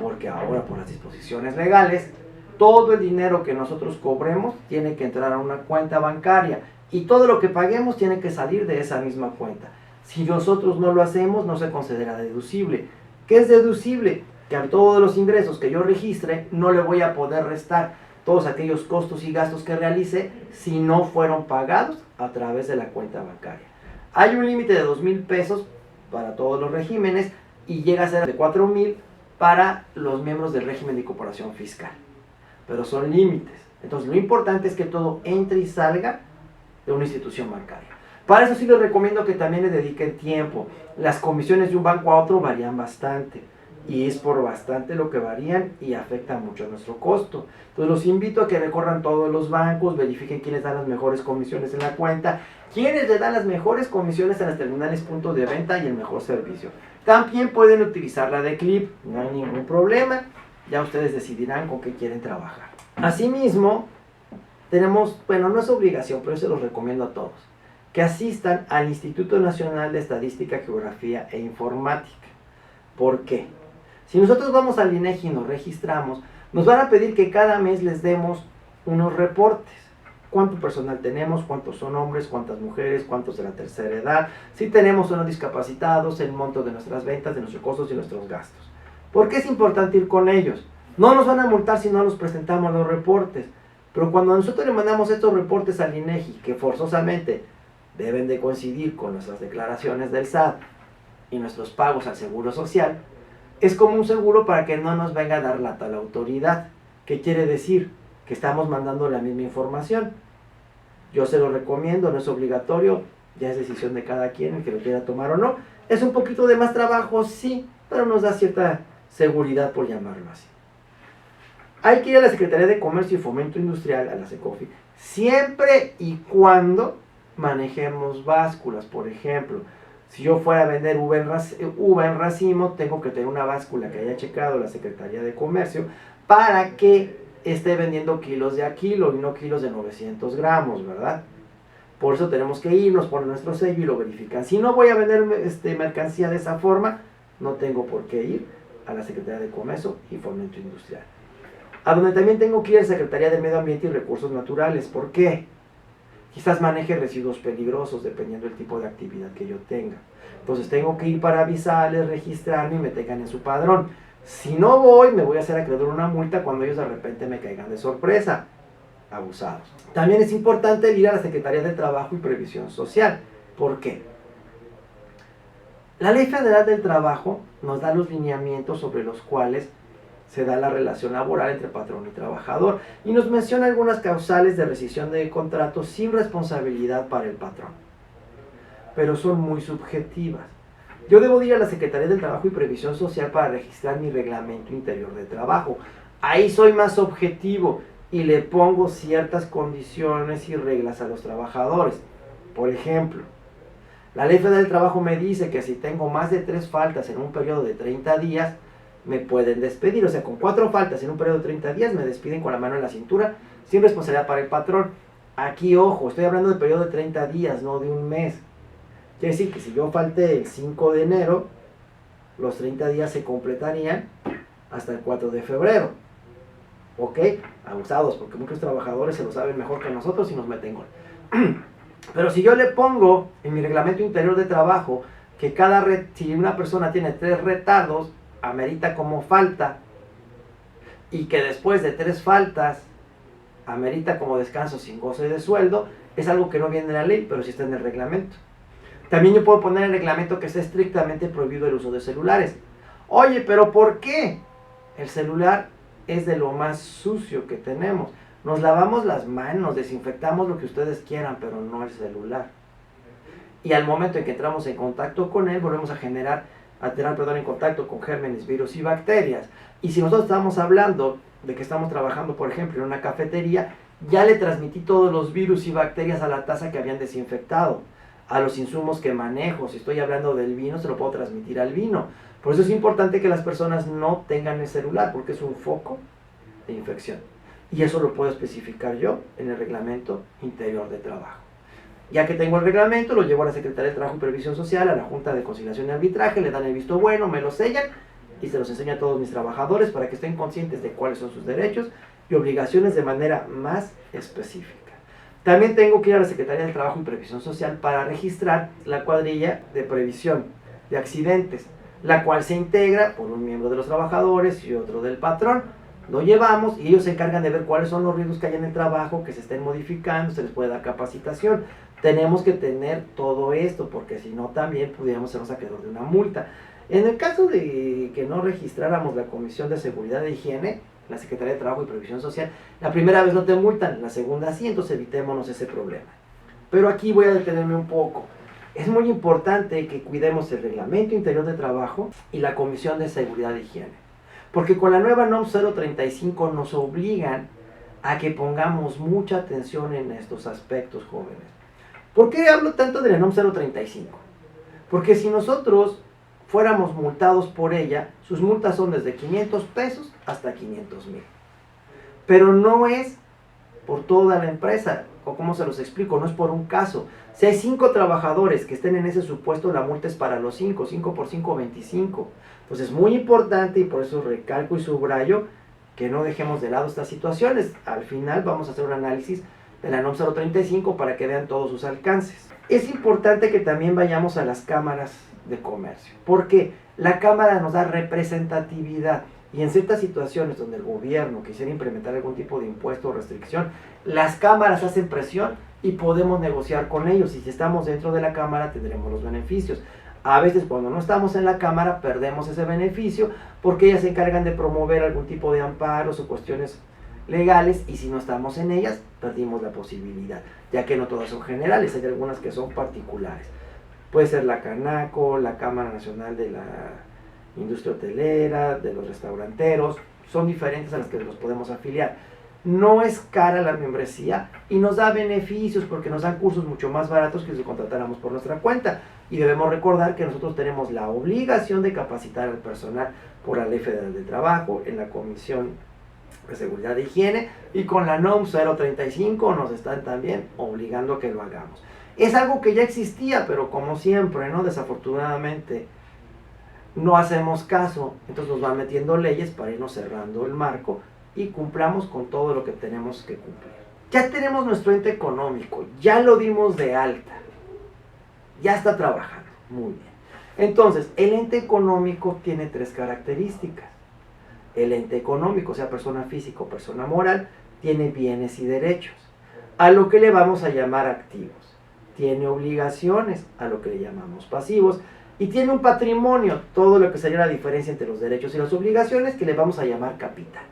Porque ahora, por las disposiciones legales, todo el dinero que nosotros cobremos tiene que entrar a una cuenta bancaria, y todo lo que paguemos tiene que salir de esa misma cuenta. Si nosotros no lo hacemos, no se considera deducible. ¿Qué es deducible? Que a todos los ingresos que yo registre no le voy a poder restar todos aquellos costos y gastos que realice si no fueron pagados a través de la cuenta bancaria. Hay un límite de 2,000 pesos para todos los regímenes y llega a ser de 4,000 para los miembros del régimen de incorporación fiscal. Pero son límites. Entonces lo importante es que todo entre y salga de una institución bancaria. Para eso sí les recomiendo que también le dediquen tiempo. Las comisiones de un banco a otro varían bastante, y es por bastante lo que varían y afecta mucho nuestro costo. Entonces los invito a que recorran todos los bancos, verifiquen quiénes dan las mejores comisiones en la cuenta, quiénes le dan las mejores comisiones a las terminales puntos de venta y el mejor servicio. También pueden utilizar la de Clip, no hay ningún problema, ya ustedes decidirán con qué quieren trabajar. Asimismo, tenemos, bueno, no es obligación, pero se los recomiendo a todos, que asistan al Instituto Nacional de Estadística, Geografía e Informática. ¿Por qué? Si nosotros vamos al INEGI y nos registramos, nos van a pedir que cada mes les demos unos reportes. ¿Cuánto personal tenemos? ¿Cuántos son hombres? ¿Cuántas mujeres? ¿Cuántos de la tercera edad? Si tenemos o no discapacitados, el monto de nuestras ventas, de nuestros costos y nuestros gastos. ¿Por qué es importante ir con ellos? No nos van a multar si no nos presentamos los reportes, pero cuando nosotros le mandamos estos reportes al INEGI, que forzosamente deben de coincidir con nuestras declaraciones del SAT y nuestros pagos al Seguro Social, es como un seguro para que no nos venga a dar lata la autoridad. ¿Qué quiere decir? Que estamos mandando la misma información. Yo se lo recomiendo, no es obligatorio, ya es decisión de cada quien el que lo quiera tomar o no. Es un poquito de más trabajo, sí, pero nos da cierta seguridad, por llamarlo así. Hay que ir a la Secretaría de Comercio y Fomento Industrial, a la SECOFI, siempre y cuando manejemos básculas. Por ejemplo, si yo fuera a vender uva en racimo, tengo que tener una báscula que haya checado la Secretaría de Comercio para que esté vendiendo kilos de a kilo y no kilos de 900 gramos, ¿verdad? Por eso tenemos que irnos, poner nuestro sello y lo verifican. Si no voy a vender mercancía de esa forma, no tengo por qué ir a la Secretaría de Comercio y Fomento Industrial. A donde también tengo que ir a la Secretaría de Medio Ambiente y Recursos Naturales. ¿Por qué? Quizás maneje residuos peligrosos dependiendo del tipo de actividad que yo tenga. Entonces tengo que ir para avisarles, registrarme y me tengan en su padrón. Si no voy, me voy a hacer acreedor una multa cuando ellos de repente me caigan de sorpresa. Abusados. También es importante ir a la Secretaría de Trabajo y Previsión Social. ¿Por qué? La Ley Federal del Trabajo nos da los lineamientos sobre los cuales se da la relación laboral entre patrón y trabajador y nos menciona algunas causales de rescisión de contratos sin responsabilidad para el patrón, pero son muy subjetivas. Yo debo ir a la Secretaría del Trabajo y Previsión Social para registrar mi reglamento interior de trabajo. Ahí soy más objetivo y le pongo ciertas condiciones y reglas a los trabajadores. Por ejemplo, la Ley Federal del Trabajo me dice que si tengo más de 3 faltas en un periodo de 30 días, me pueden despedir. O sea, con 4 faltas en un periodo de 30 días me despiden con la mano en la cintura, sin responsabilidad para el patrón. Aquí, ojo, estoy hablando de periodo de 30 días, no de un mes. Quiere decir que si yo falté el 5 de enero, los 30 días se completarían hasta el 4 de febrero. ¿Ok? Abusados, porque muchos trabajadores se lo saben mejor que nosotros y nos meten gol. Pero si yo le pongo en mi reglamento interior de trabajo que si una persona tiene 3 retardos, amerita como falta, y que después de 3 faltas amerita como descanso sin goce de sueldo, es algo que no viene en la ley, pero sí está en el reglamento. También yo puedo poner en el reglamento que está estrictamente prohibido el uso de celulares. Oye, pero ¿por qué? El celular es de lo más sucio que tenemos. Nos lavamos las manos, desinfectamos lo que ustedes quieran, pero no el celular. Y al momento en que entramos en contacto con él, volvemos a entrar en contacto con gérmenes, virus y bacterias. Y si nosotros estamos hablando de que estamos trabajando, por ejemplo, en una cafetería, ya le transmití todos los virus y bacterias a la taza que habían desinfectado, a los insumos que manejo. Si estoy hablando del vino, se lo puedo transmitir al vino. Por eso es importante que las personas no tengan el celular, porque es un foco de infección. Y eso lo puedo especificar yo en el reglamento interior de trabajo. Ya que tengo el reglamento, lo llevo a la Secretaría de Trabajo y Previsión Social, a la Junta de Conciliación y Arbitraje, le dan el visto bueno, me lo sellan y se los enseño a todos mis trabajadores para que estén conscientes de cuáles son sus derechos y obligaciones de manera más específica. También tengo que ir a la Secretaría de Trabajo y Previsión Social para registrar la cuadrilla de previsión de accidentes, la cual se integra por un miembro de los trabajadores y otro del patrón. Lo llevamos y ellos se encargan de ver cuáles son los riesgos que hay en el trabajo, que se estén modificando, se les puede dar capacitación. Tenemos que tener todo esto, porque si no también pudiéramos sernos acreedor de una multa. En el caso de que no registráramos la Comisión de Seguridad e Higiene, la Secretaría de Trabajo y Previsión Social, la primera vez no te multan, la segunda sí, entonces evitémonos ese problema. Pero aquí voy a detenerme un poco. Es muy importante que cuidemos el Reglamento Interior de Trabajo y la Comisión de Seguridad e Higiene. Porque con la nueva NOM 035 nos obligan a que pongamos mucha atención en estos aspectos, jóvenes. ¿Por qué hablo tanto de la NOM 035? Porque si nosotros fuéramos multados por ella, sus multas son desde 500 pesos hasta 500,000. Pero no es por toda la empresa, o como se los explico, no es por un caso. Si hay 5 trabajadores que estén en ese supuesto, la multa es para los 5, 5 por 5, 25. Entonces es muy importante y por eso recalco y subrayo que no dejemos de lado estas situaciones. Al final vamos a hacer un análisis de la NOM 035 para que vean todos sus alcances. Es importante que también vayamos a las cámaras de comercio, porque la cámara nos da representatividad y en ciertas situaciones donde el gobierno quisiera implementar algún tipo de impuesto o restricción, las cámaras hacen presión y podemos negociar con ellos, y si estamos dentro de la cámara tendremos los beneficios. A veces cuando no estamos en la cámara perdemos ese beneficio porque ellas se encargan de promover algún tipo de amparos o cuestiones legales, y si no estamos en ellas perdimos la posibilidad, ya que no todas son generales, hay algunas que son particulares. Puede ser la Canaco, la Cámara Nacional de la Industria Hotelera, de los restauranteros, son diferentes a las que nos podemos afiliar. No es cara la membresía y nos da beneficios porque nos dan cursos mucho más baratos que si contratáramos por nuestra cuenta. Y debemos recordar que nosotros tenemos la obligación de capacitar al personal por la Ley Federal de Trabajo, en la Comisión de seguridad de higiene, y con la NOM 035 nos están también obligando a que lo hagamos. Es algo que ya existía, pero como siempre, ¿no? Desafortunadamente no hacemos caso, entonces nos van metiendo leyes para irnos cerrando el marco y cumplamos con todo lo que tenemos que cumplir. Ya tenemos nuestro ente económico, ya lo dimos de alta, ya está trabajando, muy bien. Entonces, el ente económico tiene 3 características. El ente económico, sea persona física o persona moral, tiene bienes y derechos, a lo que le vamos a llamar activos. Tiene obligaciones, a lo que le llamamos pasivos, y tiene un patrimonio, todo lo que sería la diferencia entre los derechos y las obligaciones, que le vamos a llamar capital.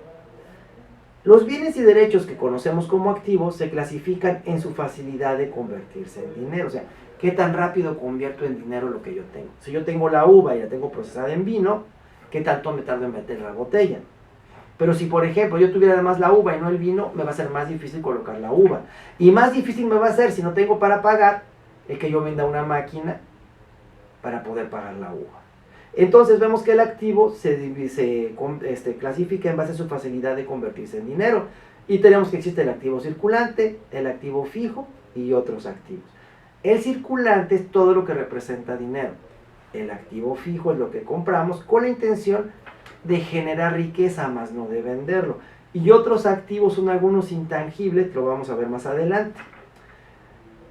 Los bienes y derechos que conocemos como activos se clasifican en su facilidad de convertirse en dinero, o sea, qué tan rápido convierto en dinero lo que yo tengo. Si yo tengo la uva y la tengo procesada en vino, ¿qué tanto me tardo en meter la botella? Pero si, por ejemplo, yo tuviera además la uva y no el vino, me va a ser más difícil colocar la uva. Y más difícil me va a ser, si no tengo para pagar, el que yo venda una máquina para poder pagar la uva. Entonces vemos que el activo se clasifica en base a su facilidad de convertirse en dinero. Y tenemos que existe el activo circulante, el activo fijo y otros activos. El circulante es todo lo que representa dinero. El activo fijo es lo que compramos con la intención de generar riqueza, más no de venderlo. Y otros activos son algunos intangibles, que lo vamos a ver más adelante.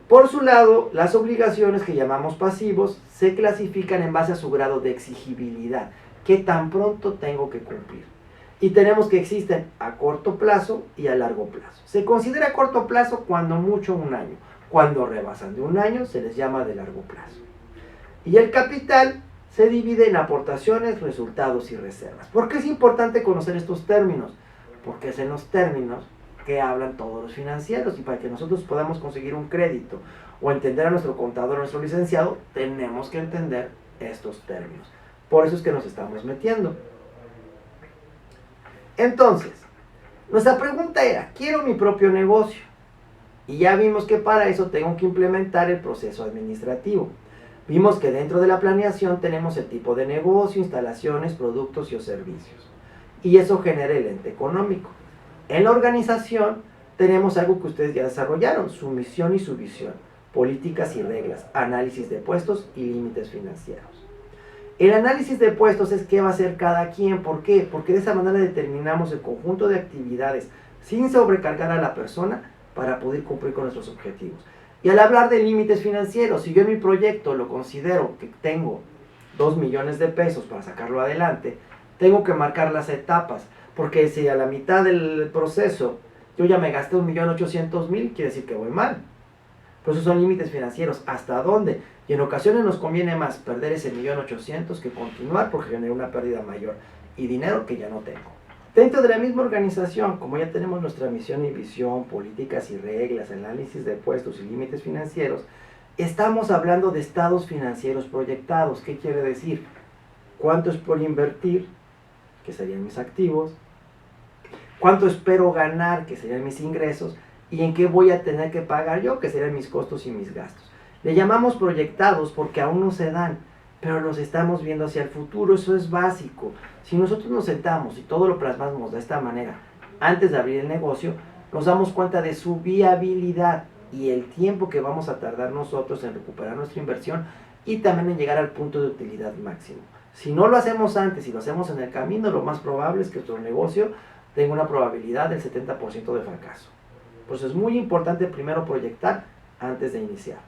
Por su lado, las obligaciones que llamamos pasivos se clasifican en base a su grado de exigibilidad, qué tan pronto tengo que cumplir. Y tenemos que existen a corto plazo y a largo plazo. Se considera a corto plazo cuando mucho 1 año. Cuando rebasan de 1 año se les llama de largo plazo. Y el capital se divide en aportaciones, resultados y reservas. ¿Por qué es importante conocer estos términos? Porque es en los términos que hablan todos los financieros, y para que nosotros podamos conseguir un crédito o entender a nuestro contador o nuestro licenciado, tenemos que entender estos términos. Por eso es que nos estamos metiendo. Entonces, nuestra pregunta era, quiero mi propio negocio, y ya vimos que para eso tengo que implementar el proceso administrativo. Vimos que dentro de la planeación tenemos el tipo de negocio, instalaciones, productos y servicios. Y eso genera el ente económico. En la organización tenemos algo que ustedes ya desarrollaron, su misión y su visión, políticas y reglas, análisis de puestos y límites financieros. El análisis de puestos es qué va a hacer cada quien. ¿Por qué? Porque de esa manera determinamos el conjunto de actividades sin sobrecargar a la persona para poder cumplir con nuestros objetivos. Y al hablar de límites financieros, si yo en mi proyecto lo considero que tengo 2 millones de pesos para sacarlo adelante, tengo que marcar las etapas, porque si a la mitad del proceso yo ya me gasté 1.800.000, quiere decir que voy mal. Pero esos son límites financieros. ¿Hasta dónde? Y en ocasiones nos conviene más perder ese 1.800.000 que continuar porque genera una pérdida mayor y dinero que ya no tengo. Dentro de la misma organización, como ya tenemos nuestra misión y visión, políticas y reglas, análisis de puestos y límites financieros, estamos hablando de estados financieros proyectados. ¿Qué quiere decir? ¿Cuánto es por invertir? Que serían mis activos. ¿Cuánto espero ganar? Que serían mis ingresos. ¿Y en qué voy a tener que pagar yo? Que serían mis costos y mis gastos. Le llamamos proyectados porque aún no se dan, pero los estamos viendo hacia el futuro. Eso es básico. Si nosotros nos sentamos y todo lo plasmamos de esta manera antes de abrir el negocio, nos damos cuenta de su viabilidad y el tiempo que vamos a tardar nosotros en recuperar nuestra inversión y también en llegar al punto de utilidad máximo. Si no lo hacemos antes y lo hacemos en el camino, lo más probable es que nuestro negocio tenga una probabilidad del 70% de fracaso. Por eso es muy importante primero proyectar antes de iniciar.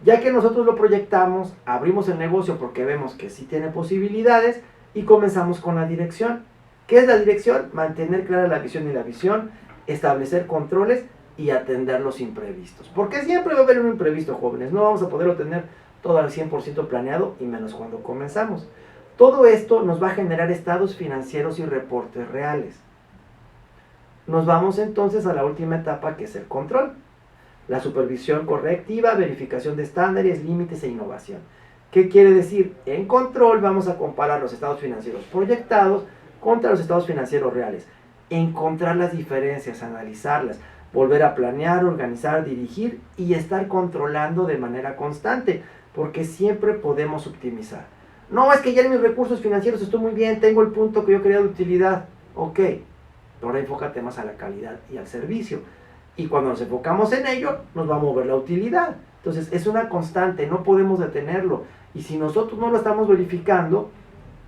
Ya que nosotros lo proyectamos, abrimos el negocio porque vemos que sí tiene posibilidades y comenzamos con la dirección. ¿Qué es la dirección? Mantener clara la visión y la visión, establecer controles y atender los imprevistos. Porque siempre va a haber un imprevisto, jóvenes. No vamos a poderlo tener todo al 100% planeado y menos cuando comenzamos. Todo esto nos va a generar estados financieros y reportes reales. Nos vamos entonces a la última etapa, que es el control. La supervisión correctiva, verificación de estándares, límites e innovación. ¿Qué quiere decir? En control vamos a comparar los estados financieros proyectados contra los estados financieros reales. Encontrar las diferencias, analizarlas, volver a planear, organizar, dirigir y estar controlando de manera constante, porque siempre podemos optimizar. No, es que ya en mis recursos financieros estoy muy bien, tengo el punto que yo quería de utilidad. Ok, ahora enfócate más a la calidad y al servicio. Y cuando nos enfocamos en ello, nos va a mover la utilidad. Entonces, es una constante, no podemos detenerlo. Y si nosotros no lo estamos verificando,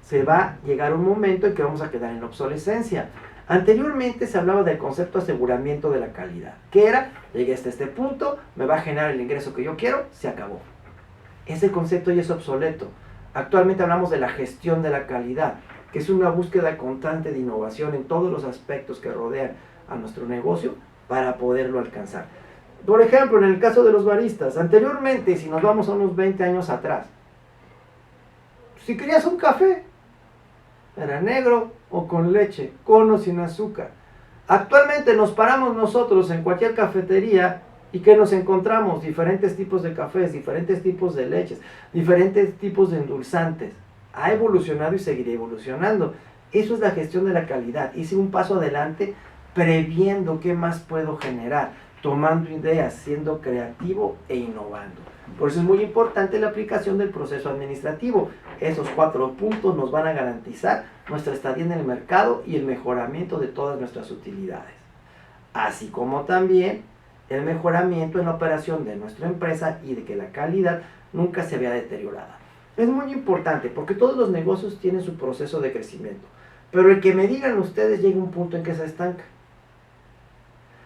se va a llegar un momento en que vamos a quedar en la obsolescencia. Anteriormente se hablaba del concepto de aseguramiento de la calidad, que era, llegué hasta este punto, me va a generar el ingreso que yo quiero, se acabó. Ese concepto ya es obsoleto. Actualmente hablamos de la gestión de la calidad, que es una búsqueda constante de innovación en todos los aspectos que rodean a nuestro negocio para poderlo alcanzar. Por ejemplo, en el caso de los baristas, anteriormente, si nos vamos a unos 20 años atrás, si querías un café, era negro o con leche, con o sin azúcar. Actualmente nos paramos nosotros en cualquier cafetería y ¿qué nos encontramos? Diferentes tipos de cafés, diferentes tipos de leches, diferentes tipos de endulzantes. Ha evolucionado y seguirá evolucionando. Eso es la gestión de la calidad. Hice un paso adelante previendo qué más puedo generar, tomando ideas, siendo creativo e innovando. Por eso es muy importante la aplicación del proceso administrativo. Esos 4 puntos nos van a garantizar nuestra estadía en el mercado y el mejoramiento de todas nuestras utilidades. Así como también el mejoramiento en la operación de nuestra empresa y de que la calidad nunca se vea deteriorada. Es muy importante porque todos los negocios tienen su proceso de crecimiento. Pero el que me digan ustedes llega un punto en que se estanca.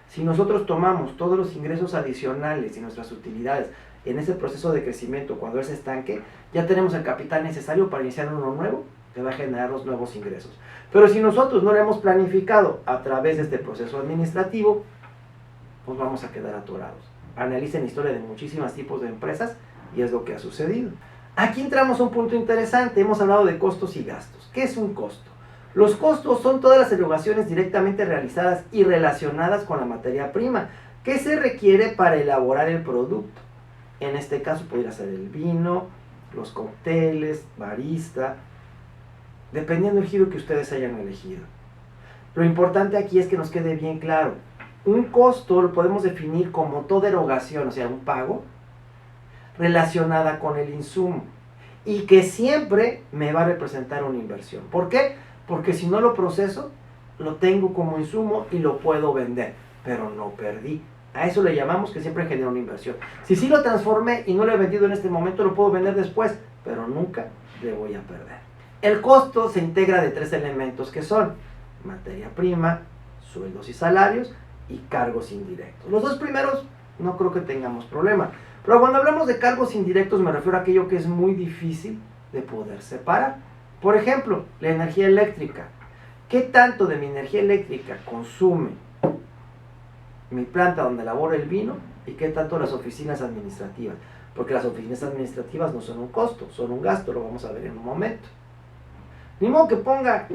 Si nosotros tomamos todos los ingresos adicionales y nuestras utilidades en ese proceso de crecimiento, cuando él se estanque, ya tenemos el capital necesario para iniciar uno nuevo que va a generar los nuevos ingresos. Pero si nosotros no lo hemos planificado a través de este proceso administrativo, pues vamos a quedar atorados. Analicen la historia de muchísimos tipos de empresas y es lo que ha sucedido. Aquí entramos a un punto interesante. Hemos hablado de costos y gastos. ¿Qué es un costo? Los costos son todas las erogaciones directamente realizadas y relacionadas con la materia prima que se requiere para elaborar el producto. En este caso podría ser el vino, los cócteles, barista, dependiendo del giro que ustedes hayan elegido. Lo importante aquí es que nos quede bien claro. Un costo lo podemos definir como toda erogación, o sea, un pago, relacionada con el insumo. Y que siempre me va a representar una inversión. ¿Por qué? Porque si no lo proceso, lo tengo como insumo y lo puedo vender, pero no perdí. A eso le llamamos que siempre genera una inversión. Si sí lo transformé y no lo he vendido en este momento, lo puedo vender después, pero nunca le voy a perder. El costo se integra de 3 elementos que son materia prima, sueldos y salarios y cargos indirectos. Los 2 primeros no creo que tengamos problema. Pero cuando hablamos de cargos indirectos me refiero a aquello que es muy difícil de poder separar. Por ejemplo, la energía eléctrica. ¿Qué tanto de mi energía eléctrica consume mi planta donde elaboro el vino y qué tanto las oficinas administrativas? Porque las oficinas administrativas no son un costo, son un gasto, lo vamos a ver en un momento. Ni modo que ponga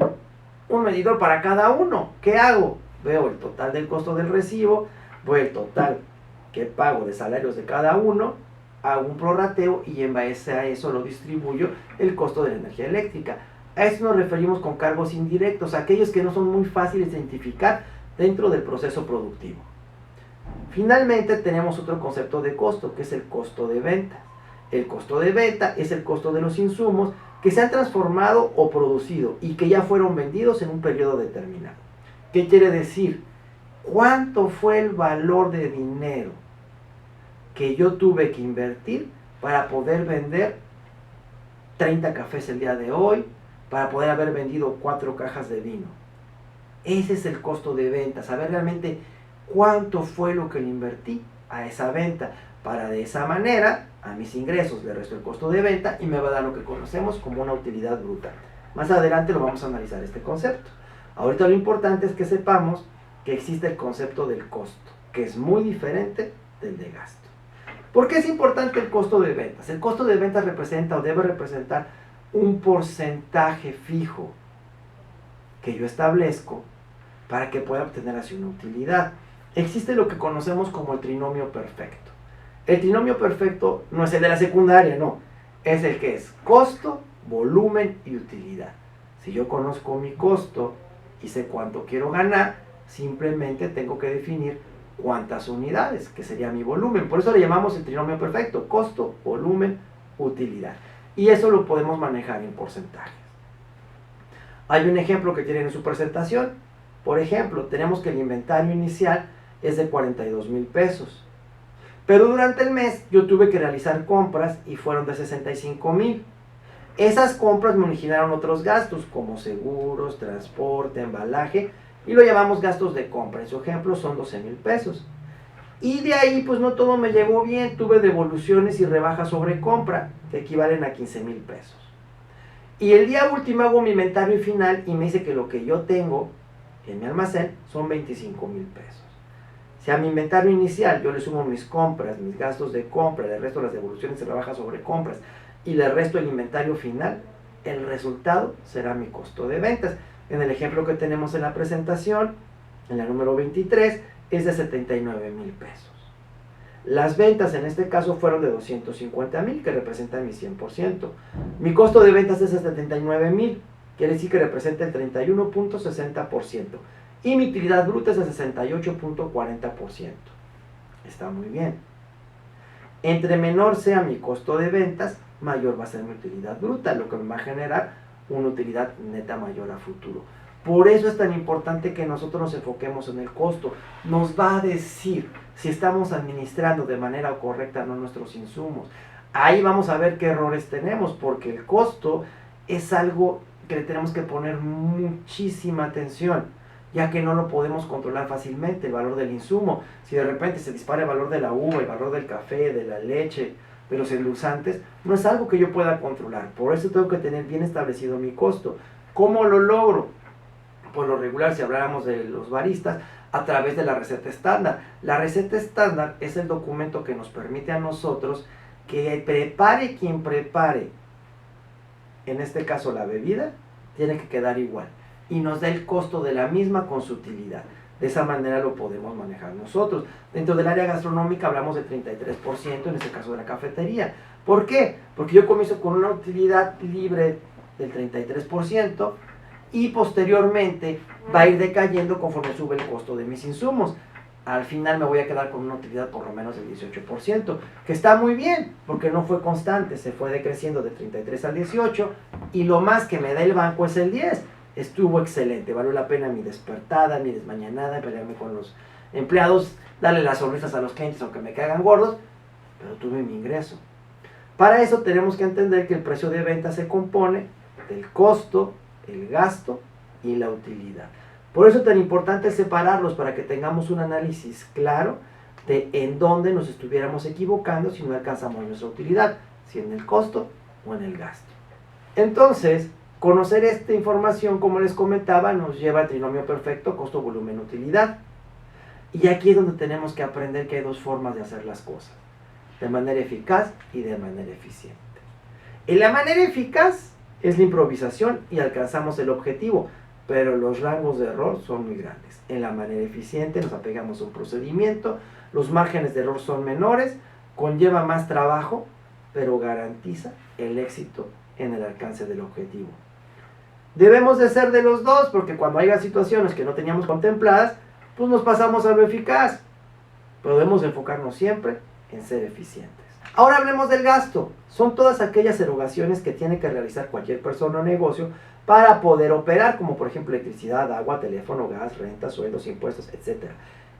un medidor para cada uno. ¿Qué hago? Veo el total del costo del recibo, veo el total que pago de salarios de cada uno, hago un prorrateo y en base a eso lo distribuyo el costo de la energía eléctrica. A eso nos referimos con cargos indirectos, aquellos que no son muy fáciles de identificar dentro del proceso productivo. Finalmente tenemos otro concepto de costo, que es el costo de venta. El costo de venta es el costo de los insumos que se han transformado o producido y que ya fueron vendidos en un periodo determinado. ¿Qué quiere decir? ¿Cuánto fue el valor de dinero que yo tuve que invertir para poder vender 30 cafés el día de hoy, para poder haber vendido 4 cajas de vino? Ese es el costo de venta, saber realmente cuánto fue lo que le invertí a esa venta, para de esa manera a mis ingresos le resto el costo de venta y me va a dar lo que conocemos como una utilidad bruta. Más adelante lo vamos a analizar este concepto. Ahorita lo importante es que sepamos que existe el concepto del costo, que es muy diferente del de gasto. ¿Por qué es importante el costo de ventas? El costo de ventas representa o debe representar un porcentaje fijo que yo establezco para que pueda obtener así una utilidad. Existe lo que conocemos como el trinomio perfecto. El trinomio perfecto no es el de la secundaria, no. Es el que es costo, volumen y utilidad. Si yo conozco mi costo y sé cuánto quiero ganar, simplemente tengo que definir cuántas unidades, que sería mi volumen. Por eso le llamamos el trinomio perfecto: costo, volumen, utilidad. Y eso lo podemos manejar en porcentajes. Hay un ejemplo que tienen en su presentación. Por ejemplo, tenemos que el inventario inicial es de 42,000 pesos. Pero durante el mes yo tuve que realizar compras y fueron de 65,000. Esas compras me originaron otros gastos como seguros, transporte, embalaje y lo llamamos gastos de compra. En su ejemplo son 12,000 pesos. Y de ahí pues no todo me llegó bien, tuve devoluciones y rebajas sobre compra que equivalen a 15,000 pesos. Y el día último hago mi inventario final y me dice que lo que yo tengo en mi almacén son 25,000 pesos. Si a mi inventario inicial yo le sumo mis compras, mis gastos de compra, le resto las devoluciones y rebajas sobre compras y le resto el inventario final, el resultado será mi costo de ventas. En el ejemplo que tenemos en la presentación, en la número 23, es de 79,000 pesos. Las ventas en este caso fueron de 250,000, que representan mi 100%. Mi costo de ventas es de 79,000, quiere decir que representa el 31.60%. Y mi utilidad bruta es de 68.40%. Está muy bien. Entre menor sea mi costo de ventas, mayor va a ser mi utilidad bruta, lo que me va a generar una utilidad neta mayor a futuro. Por eso es tan importante que nosotros nos enfoquemos en el costo. Nos va a decir si estamos administrando de manera correcta o no nuestros insumos. Ahí vamos a ver qué errores tenemos, porque el costo es algo que le tenemos que poner muchísima atención, ya que no lo podemos controlar fácilmente, el valor del insumo. Si de repente se dispara el valor de la uva, el valor del café, de la leche, de los endulzantes, no es algo que yo pueda controlar. Por eso tengo que tener bien establecido mi costo. ¿Cómo lo logro? Por lo regular, si habláramos de los baristas, a través de la receta estándar. La receta estándar es el documento que nos permite a nosotros que prepare quien prepare, en este caso la bebida, tiene que quedar igual. Y nos da el costo de la misma con su utilidad. De esa manera lo podemos manejar nosotros. Dentro del área gastronómica hablamos del 33%, en este caso de la cafetería. ¿Por qué? Porque yo comienzo con una utilidad libre del 33%, y posteriormente va a ir decayendo conforme sube el costo de mis insumos. Al final me voy a quedar con una utilidad por lo menos del 18%, que está muy bien, porque no fue constante, se fue decreciendo de 33 al 18, y lo más que me da el banco es el 10. Estuvo excelente, valió la pena mi despertada, mi desmañanada, pelearme con los empleados, darle las sonrisas a los clientes aunque me caigan gordos, pero tuve mi ingreso. Para eso tenemos que entender que el precio de venta se compone del costo, el gasto y la utilidad. Por eso es tan importante separarlos, para que tengamos un análisis claro de en dónde nos estuviéramos equivocando si no alcanzamos nuestra utilidad, si en el costo o en el gasto. Entonces, conocer esta información, como les comentaba, nos lleva al trinomio perfecto, costo, volumen, utilidad. Y aquí es donde tenemos que aprender que hay dos formas de hacer las cosas, de manera eficaz y de manera eficiente. En la manera eficaz es la improvisación y alcanzamos el objetivo, pero los rangos de error son muy grandes. En la manera eficiente nos apegamos a un procedimiento, los márgenes de error son menores, conlleva más trabajo, pero garantiza el éxito en el alcance del objetivo. Debemos de ser de los dos, porque cuando haya situaciones que no teníamos contempladas, pues nos pasamos a lo eficaz, pero debemos enfocarnos siempre en ser eficientes. Ahora hablemos del gasto. Son todas aquellas erogaciones que tiene que realizar cualquier persona o negocio para poder operar, como por ejemplo electricidad, agua, teléfono, gas, renta, sueldos, impuestos, etc.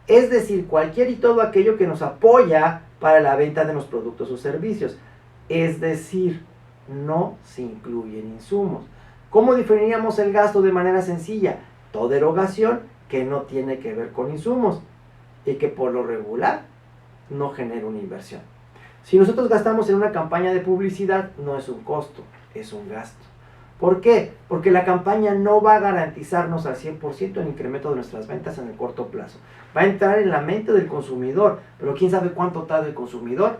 Es decir, cualquier y todo aquello que nos apoya para la venta de los productos o servicios. Es decir, no se incluyen insumos. ¿Cómo definiríamos el gasto de manera sencilla? Toda erogación que no tiene que ver con insumos y que por lo regular no genera una inversión. Si nosotros gastamos en una campaña de publicidad, no es un costo, es un gasto. ¿Por qué? Porque la campaña no va a garantizarnos al 100% el incremento de nuestras ventas en el corto plazo. Va a entrar en la mente del consumidor, pero quién sabe cuánto tarda el consumidor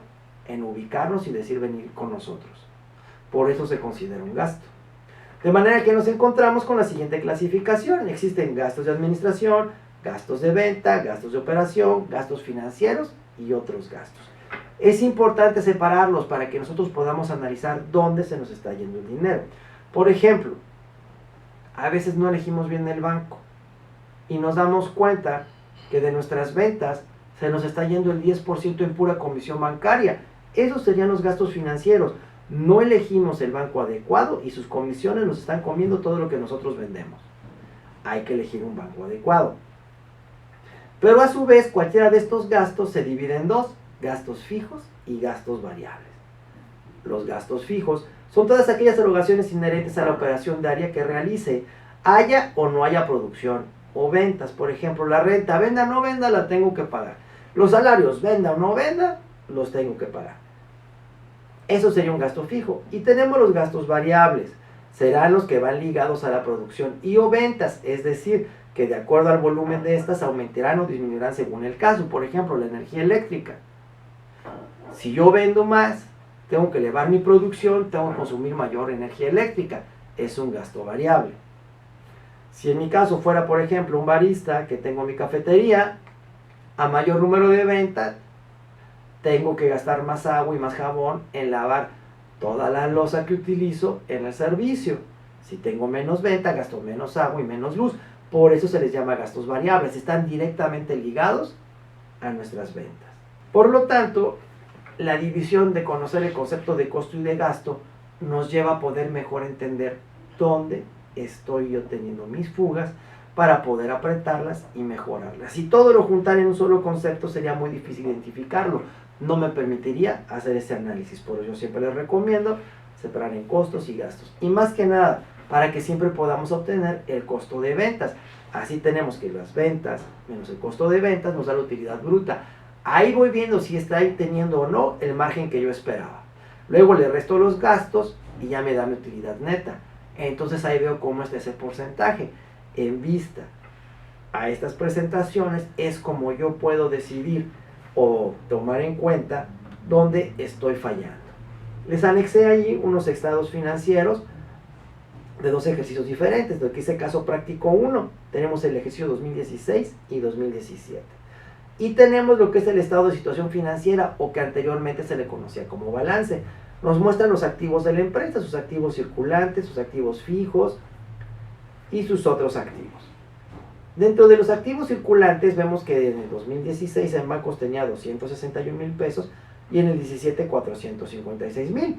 en ubicarnos y decir venir con nosotros. Por eso se considera un gasto. De manera que nos encontramos con la siguiente clasificación. Existen gastos de administración, gastos de venta, gastos de operación, gastos financieros y otros gastos. Es importante separarlos para que nosotros podamos analizar dónde se nos está yendo el dinero. Por ejemplo, a veces no elegimos bien el banco y nos damos cuenta que de nuestras ventas se nos está yendo el 10% en pura comisión bancaria. Esos serían los gastos financieros. No elegimos el banco adecuado y sus comisiones nos están comiendo todo lo que nosotros vendemos. Hay que elegir un banco adecuado. Pero a su vez, cualquiera de estos gastos se divide en dos: gastos fijos y gastos variables. Los gastos fijos son todas aquellas erogaciones inherentes a la operación diaria que realice, haya o no haya producción o ventas. Por ejemplo, la renta, venda o no venda, la tengo que pagar. Los salarios, venda o no venda, los tengo que pagar. Eso sería un gasto fijo. Y tenemos los gastos variables. Serán los que van ligados a la producción y o ventas, es decir, que de acuerdo al volumen de estas aumentarán o disminuirán según el caso. Por ejemplo, la energía eléctrica. Si yo vendo más, tengo que elevar mi producción, tengo que consumir mayor energía eléctrica. Es un gasto variable. Si en mi caso fuera, por ejemplo, un barista que tengo mi cafetería, a mayor número de ventas, tengo que gastar más agua y más jabón en lavar toda la loza que utilizo en el servicio. Si tengo menos venta, gasto menos agua y menos luz. Por eso se les llama gastos variables. Están directamente ligados a nuestras ventas. Por lo tanto, la división de conocer el concepto de costo y de gasto nos lleva a poder mejor entender dónde estoy yo teniendo mis fugas para poder apretarlas y mejorarlas. Si todo lo juntara en un solo concepto, sería muy difícil identificarlo. No me permitiría hacer ese análisis. Por eso yo siempre les recomiendo separar en costos y gastos. Y más que nada, para que siempre podamos obtener el costo de ventas. Así tenemos que las ventas menos el costo de ventas nos da la utilidad bruta. Ahí voy viendo si está teniendo o no el margen que yo esperaba. Luego le resto los gastos y ya me da mi utilidad neta. Entonces ahí veo cómo está ese porcentaje. En vista a estas presentaciones es como yo puedo decidir o tomar en cuenta dónde estoy fallando. Les anexé allí unos estados financieros de dos ejercicios diferentes. Aquí hice caso práctico 1. Tenemos el ejercicio 2016 y 2017. Y tenemos lo que es el estado de situación financiera, o que anteriormente se le conocía como balance. Nos muestran los activos de la empresa, sus activos circulantes, sus activos fijos y sus otros activos. Dentro de los activos circulantes vemos que en el 2016 en bancos tenía 261,000 pesos y en el 17 456,000.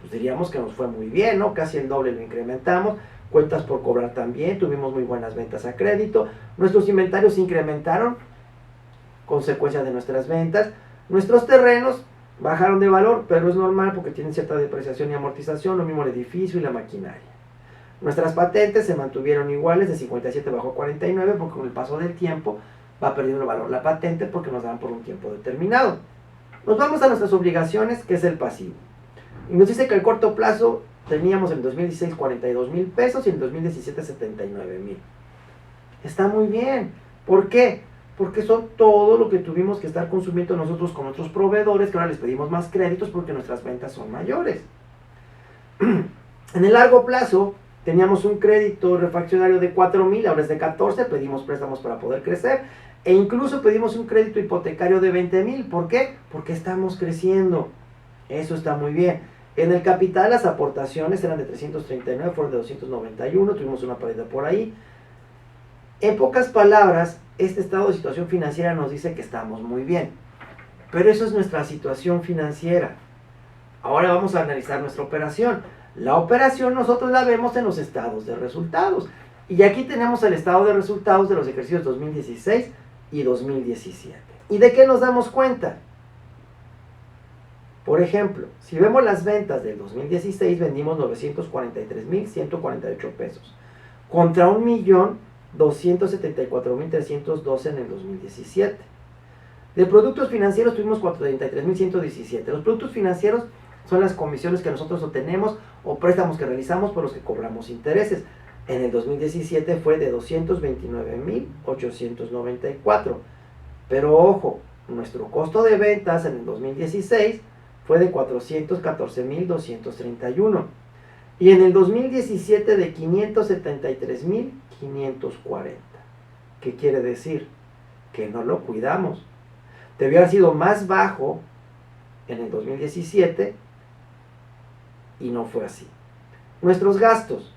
Pues diríamos que nos fue muy bien, ¿no? Casi el doble lo incrementamos. Cuentas por cobrar también, tuvimos muy buenas ventas a crédito. Nuestros inventarios se incrementaron, consecuencia de nuestras ventas. Nuestros terrenos bajaron de valor, pero es normal porque tienen cierta depreciación y amortización, lo mismo el edificio y la maquinaria. Nuestras patentes se mantuvieron iguales, de 57 bajó a 49, porque con el paso del tiempo va perdiendo valor la patente porque nos dan por un tiempo determinado. Nos vamos a nuestras obligaciones, que es el pasivo. Y nos dice que el corto plazo teníamos en 2016 42,000 pesos y en 2017 79,000. Está muy bien. ¿Por qué? Porque son todo lo que tuvimos que estar consumiendo nosotros con otros proveedores, que ahora les pedimos más créditos porque nuestras ventas son mayores. En el largo plazo teníamos un crédito refraccionario de 4,000, ahora es de 14, pedimos préstamos para poder crecer, e incluso pedimos un crédito hipotecario de 20,000. ¿Por qué? Porque estamos creciendo. Eso está muy bien. En el capital las aportaciones eran de 339, fueron de 291, tuvimos una pérdida por ahí. En pocas palabras, este estado de situación financiera nos dice que estamos muy bien. Pero eso es nuestra situación financiera. Ahora vamos a analizar nuestra operación. La operación nosotros la vemos en los estados de resultados. Y aquí tenemos el estado de resultados de los ejercicios 2016 y 2017. ¿Y de qué nos damos cuenta? Por ejemplo, si vemos las ventas del 2016, vendimos 943,148 pesos contra 1,274,312 en el 2017. De productos financieros tuvimos 43,117. Los productos financieros son las comisiones que nosotros obtenemos o préstamos que realizamos por los que cobramos intereses. En el 2017 fue de 229,894. Pero ojo, nuestro costo de ventas en el 2016 fue de 414,231. Y en el 2017 de 573,540. ¿Qué quiere decir? Que no lo cuidamos. Debió haber sido más bajo en el 2017 y no fue así. Nuestros gastos.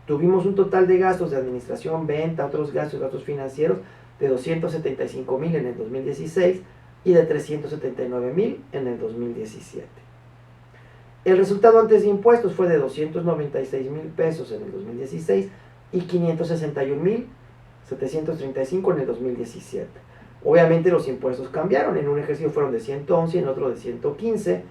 Tuvimos un total de gastos de administración, venta, otros gastos financieros de 275,000 en el 2016 y de 379,000 en el 2017.
El resultado antes de impuestos fue de 296,000 pesos en el 2016 y 561,735 en el 2017. Obviamente los impuestos cambiaron, en un ejercicio fueron de 111 y en otro de 115,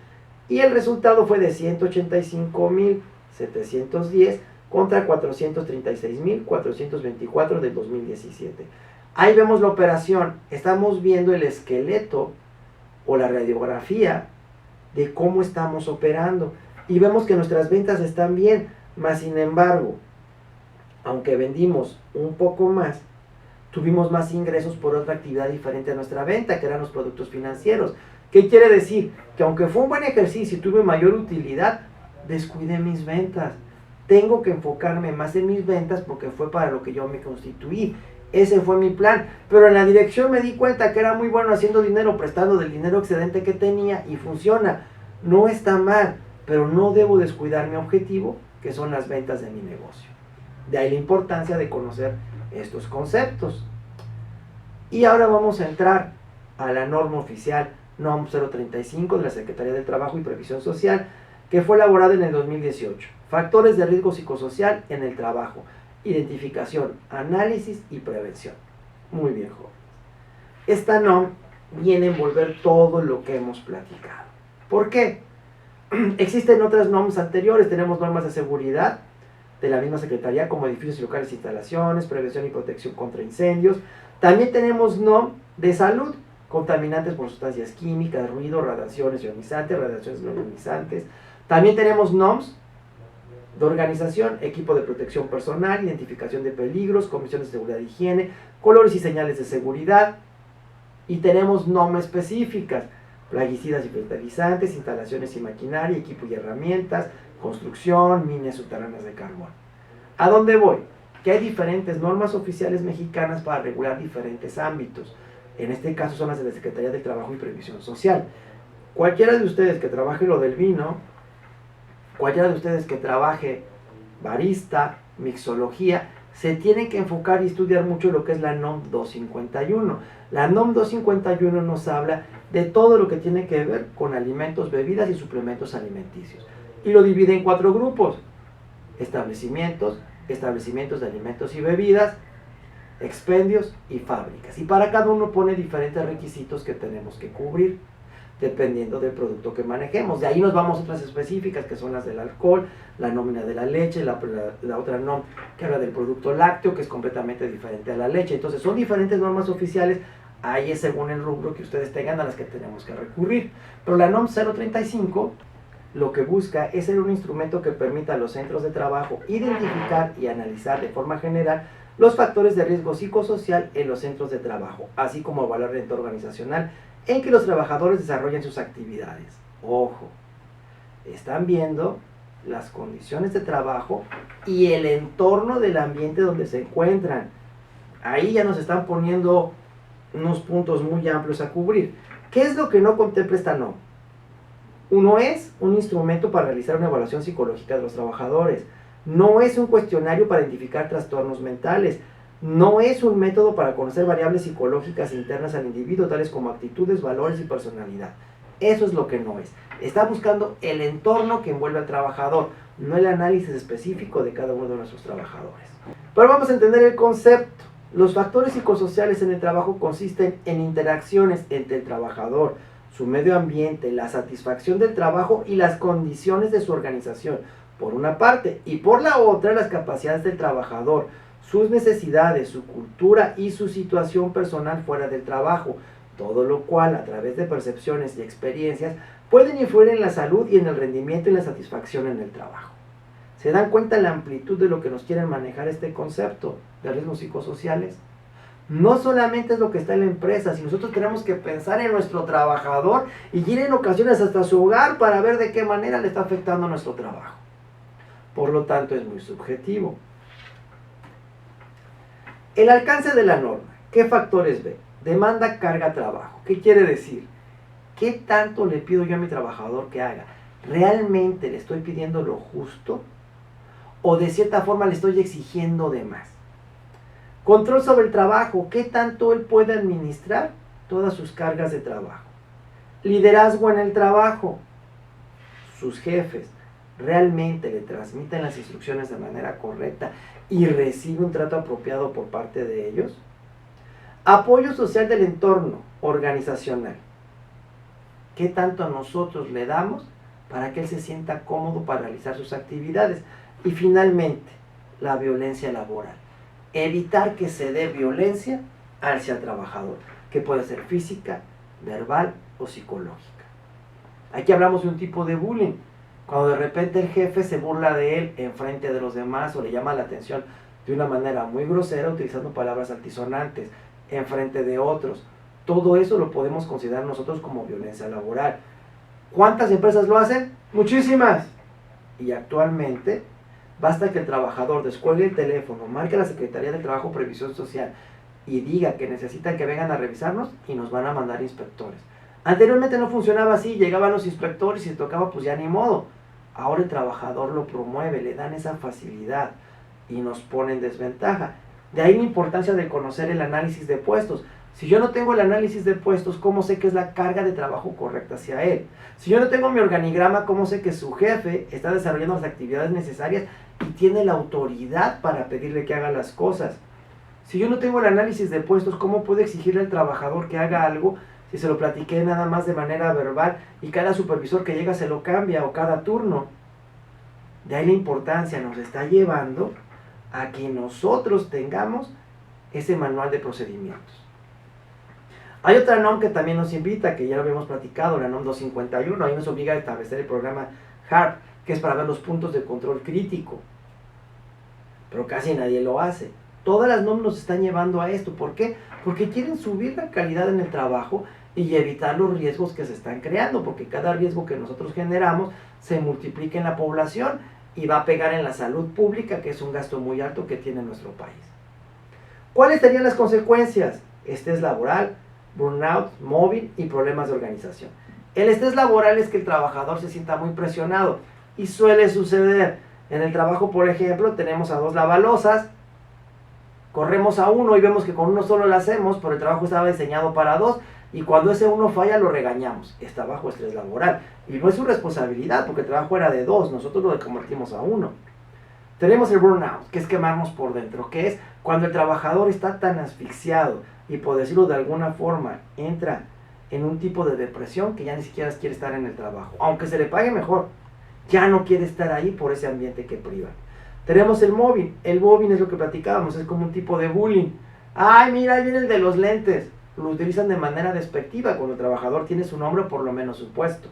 y el resultado fue de 185,710 contra 436,424 del 2017. Ahí vemos la operación, estamos viendo el esqueleto o la radiografía de cómo estamos operando y vemos que nuestras ventas están bien, mas sin embargo, aunque vendimos un poco más, tuvimos más ingresos por otra actividad diferente a nuestra venta, que eran los productos financieros. ¿Qué quiere decir? Que aunque fue un buen ejercicio y tuve mayor utilidad, descuidé mis ventas. Tengo que enfocarme más en mis ventas porque fue para lo que yo me constituí. Ese fue mi plan. Pero en la dirección me di cuenta que era muy bueno haciendo dinero, prestando del dinero excedente que tenía y funciona. No está mal, pero no debo descuidar mi objetivo, que son las ventas de mi negocio. De ahí la importancia de conocer estos conceptos. Y ahora vamos a entrar a la norma oficial NOM 035 de la Secretaría del Trabajo y Previsión Social, que fue elaborada en el 2018. Factores de riesgo psicosocial en el trabajo, identificación, análisis y prevención. Muy bien, jóvenes. Esta NOM viene a envolver todo lo que hemos platicado. ¿Por qué? Existen otras NOMs anteriores, tenemos normas de seguridad de la misma Secretaría, como edificios, locales e instalaciones, prevención y protección contra incendios. También tenemos NOM de salud, contaminantes por sustancias químicas, ruido, radiaciones ionizantes, radiaciones no ionizantes. También tenemos NOMs de organización, equipo de protección personal, identificación de peligros, comisiones de seguridad e higiene, colores y señales de seguridad. Y tenemos NOM específicas, plaguicidas y fertilizantes, instalaciones y maquinaria, equipo y herramientas, construcción, minas subterráneas de carbón. ¿A dónde voy? Que hay diferentes normas oficiales mexicanas para regular diferentes ámbitos. En este caso son las de la Secretaría del Trabajo y Previsión Social. Cualquiera de ustedes que trabaje lo del vino, cualquiera de ustedes que trabaje barista, mixología, se tienen que enfocar y estudiar mucho lo que es la NOM 251. La NOM 251 nos habla de todo lo que tiene que ver con alimentos, bebidas y suplementos alimenticios. Y lo divide en 4 grupos: establecimientos, establecimientos de alimentos y bebidas, expendios y fábricas. Y para cada uno pone diferentes requisitos que tenemos que cubrir, dependiendo del producto que manejemos. De ahí nos vamos a otras específicas, que son las del alcohol, la nómina de la leche, la otra NOM que habla del producto lácteo, que es completamente diferente a la leche. Entonces son diferentes normas oficiales, ahí es según el rubro que ustedes tengan a las que tenemos que recurrir. Pero la NOM 035 lo que busca es ser un instrumento que permita a los centros de trabajo identificar y analizar de forma general los factores de riesgo psicosocial en los centros de trabajo, así como evaluar el entorno organizacional en que los trabajadores desarrollen sus actividades. Ojo, están viendo las condiciones de trabajo y el entorno del ambiente donde se encuentran. Ahí ya nos están poniendo unos puntos muy amplios a cubrir. ¿Qué es lo que no contempla esta NOM? Uno, es un instrumento para realizar una evaluación psicológica de los trabajadores. No es un cuestionario para identificar trastornos mentales. No es un método para conocer variables psicológicas internas al individuo, tales como actitudes, valores y personalidad. Eso es lo que no es. Está buscando el entorno que envuelve al trabajador, no el análisis específico de cada uno de nuestros trabajadores. Pero vamos a entender el concepto. Los factores psicosociales en el trabajo consisten en interacciones entre el trabajador, su medio ambiente, la satisfacción del trabajo y las condiciones de su organización, por una parte, y por la otra, las capacidades del trabajador, sus necesidades, su cultura y su situación personal fuera del trabajo, todo lo cual, a través de percepciones y experiencias, pueden influir en la salud y en el rendimiento y la satisfacción en el trabajo. ¿Se dan cuenta la amplitud de lo que nos quieren manejar este concepto de riesgos psicosociales? No solamente es lo que está en la empresa, sino nosotros tenemos que pensar en nuestro trabajador y ir en ocasiones hasta su hogar para ver de qué manera le está afectando nuestro trabajo. Por lo tanto, es muy subjetivo. El alcance de la norma. ¿Qué factores ve? Demanda, carga, trabajo. ¿Qué quiere decir? ¿Qué tanto le pido yo a mi trabajador que haga? ¿Realmente le estoy pidiendo lo justo? ¿O de cierta forma le estoy exigiendo de más? Control sobre el trabajo. ¿Qué tanto él puede administrar todas sus cargas de trabajo? Liderazgo en el trabajo. sus jefes realmente le transmiten las instrucciones de manera correcta y recibe un trato apropiado por parte de ellos. Apoyo social del entorno organizacional. ¿Qué tanto nosotros le damos para que él se sienta cómodo para realizar sus actividades? Y finalmente, la violencia laboral. Evitar que se dé violencia hacia el trabajador, que puede ser física, verbal o psicológica. Aquí hablamos de un tipo de bullying, cuando de repente el jefe se burla de él en frente de los demás o le llama la atención de una manera muy grosera utilizando palabras altisonantes en frente de otros. Todo eso lo podemos considerar nosotros como violencia laboral. ¿Cuántas empresas lo hacen? Muchísimas. Y actualmente basta que el trabajador descuelgue el teléfono, marque a la Secretaría de Trabajo y Previsión Social y diga que necesitan que vengan a revisarnos y nos van a mandar inspectores. Anteriormente no funcionaba así, llegaban los inspectores y si tocaba pues ya ni modo. Ahora el trabajador lo promueve, le dan esa facilidad y nos pone en desventaja. De ahí la importancia de conocer el análisis de puestos. Si yo no tengo el análisis de puestos, ¿cómo sé que es la carga de trabajo correcta hacia él? Si yo no tengo mi organigrama, ¿cómo sé que su jefe está desarrollando las actividades necesarias y tiene la autoridad para pedirle que haga las cosas? Si yo no tengo el análisis de puestos, ¿cómo puedo exigirle al trabajador que haga algo si se lo platiqué nada más de manera verbal y cada supervisor que llega se lo cambia o cada turno? De ahí la importancia, nos está llevando a que nosotros tengamos ese manual de procedimientos. Hay otra NOM que también nos invita, que ya lo habíamos platicado, la NOM 251, ahí nos obliga a establecer el programa HARP, que es para ver los puntos de control crítico. Pero casi nadie lo hace. Todas las NOM nos están llevando a esto. ¿Por qué? Porque quieren subir la calidad en el trabajo y evitar los riesgos que se están creando, porque cada riesgo que nosotros generamos se multiplica en la población y va a pegar en la salud pública, que es un gasto muy alto que tiene nuestro país. ¿Cuáles serían las consecuencias? Estrés laboral, burnout, móvil y problemas de organización. El estrés laboral es que el trabajador se sienta muy presionado y suele suceder. En el trabajo, por ejemplo, tenemos a 2 lavalosas, corremos a uno y vemos que con uno solo lo hacemos, pero el trabajo estaba diseñado para 2 y cuando ese uno falla lo regañamos. Está bajo estrés laboral y no es su responsabilidad porque el trabajo era de 2, nosotros lo convertimos a 1. Tenemos el burnout, que es quemarnos por dentro, que es cuando el trabajador está tan asfixiado y, por decirlo de alguna forma, entra en un tipo de depresión que ya ni siquiera quiere estar en el trabajo, aunque se le pague mejor, ya no quiere estar ahí por ese ambiente que priva. Tenemos el mobbing es lo que platicábamos, es como un tipo de bullying. Ay, mira, ahí viene el de los lentes. Lo utilizan de manera despectiva cuando el trabajador tiene su nombre o por lo menos su puesto.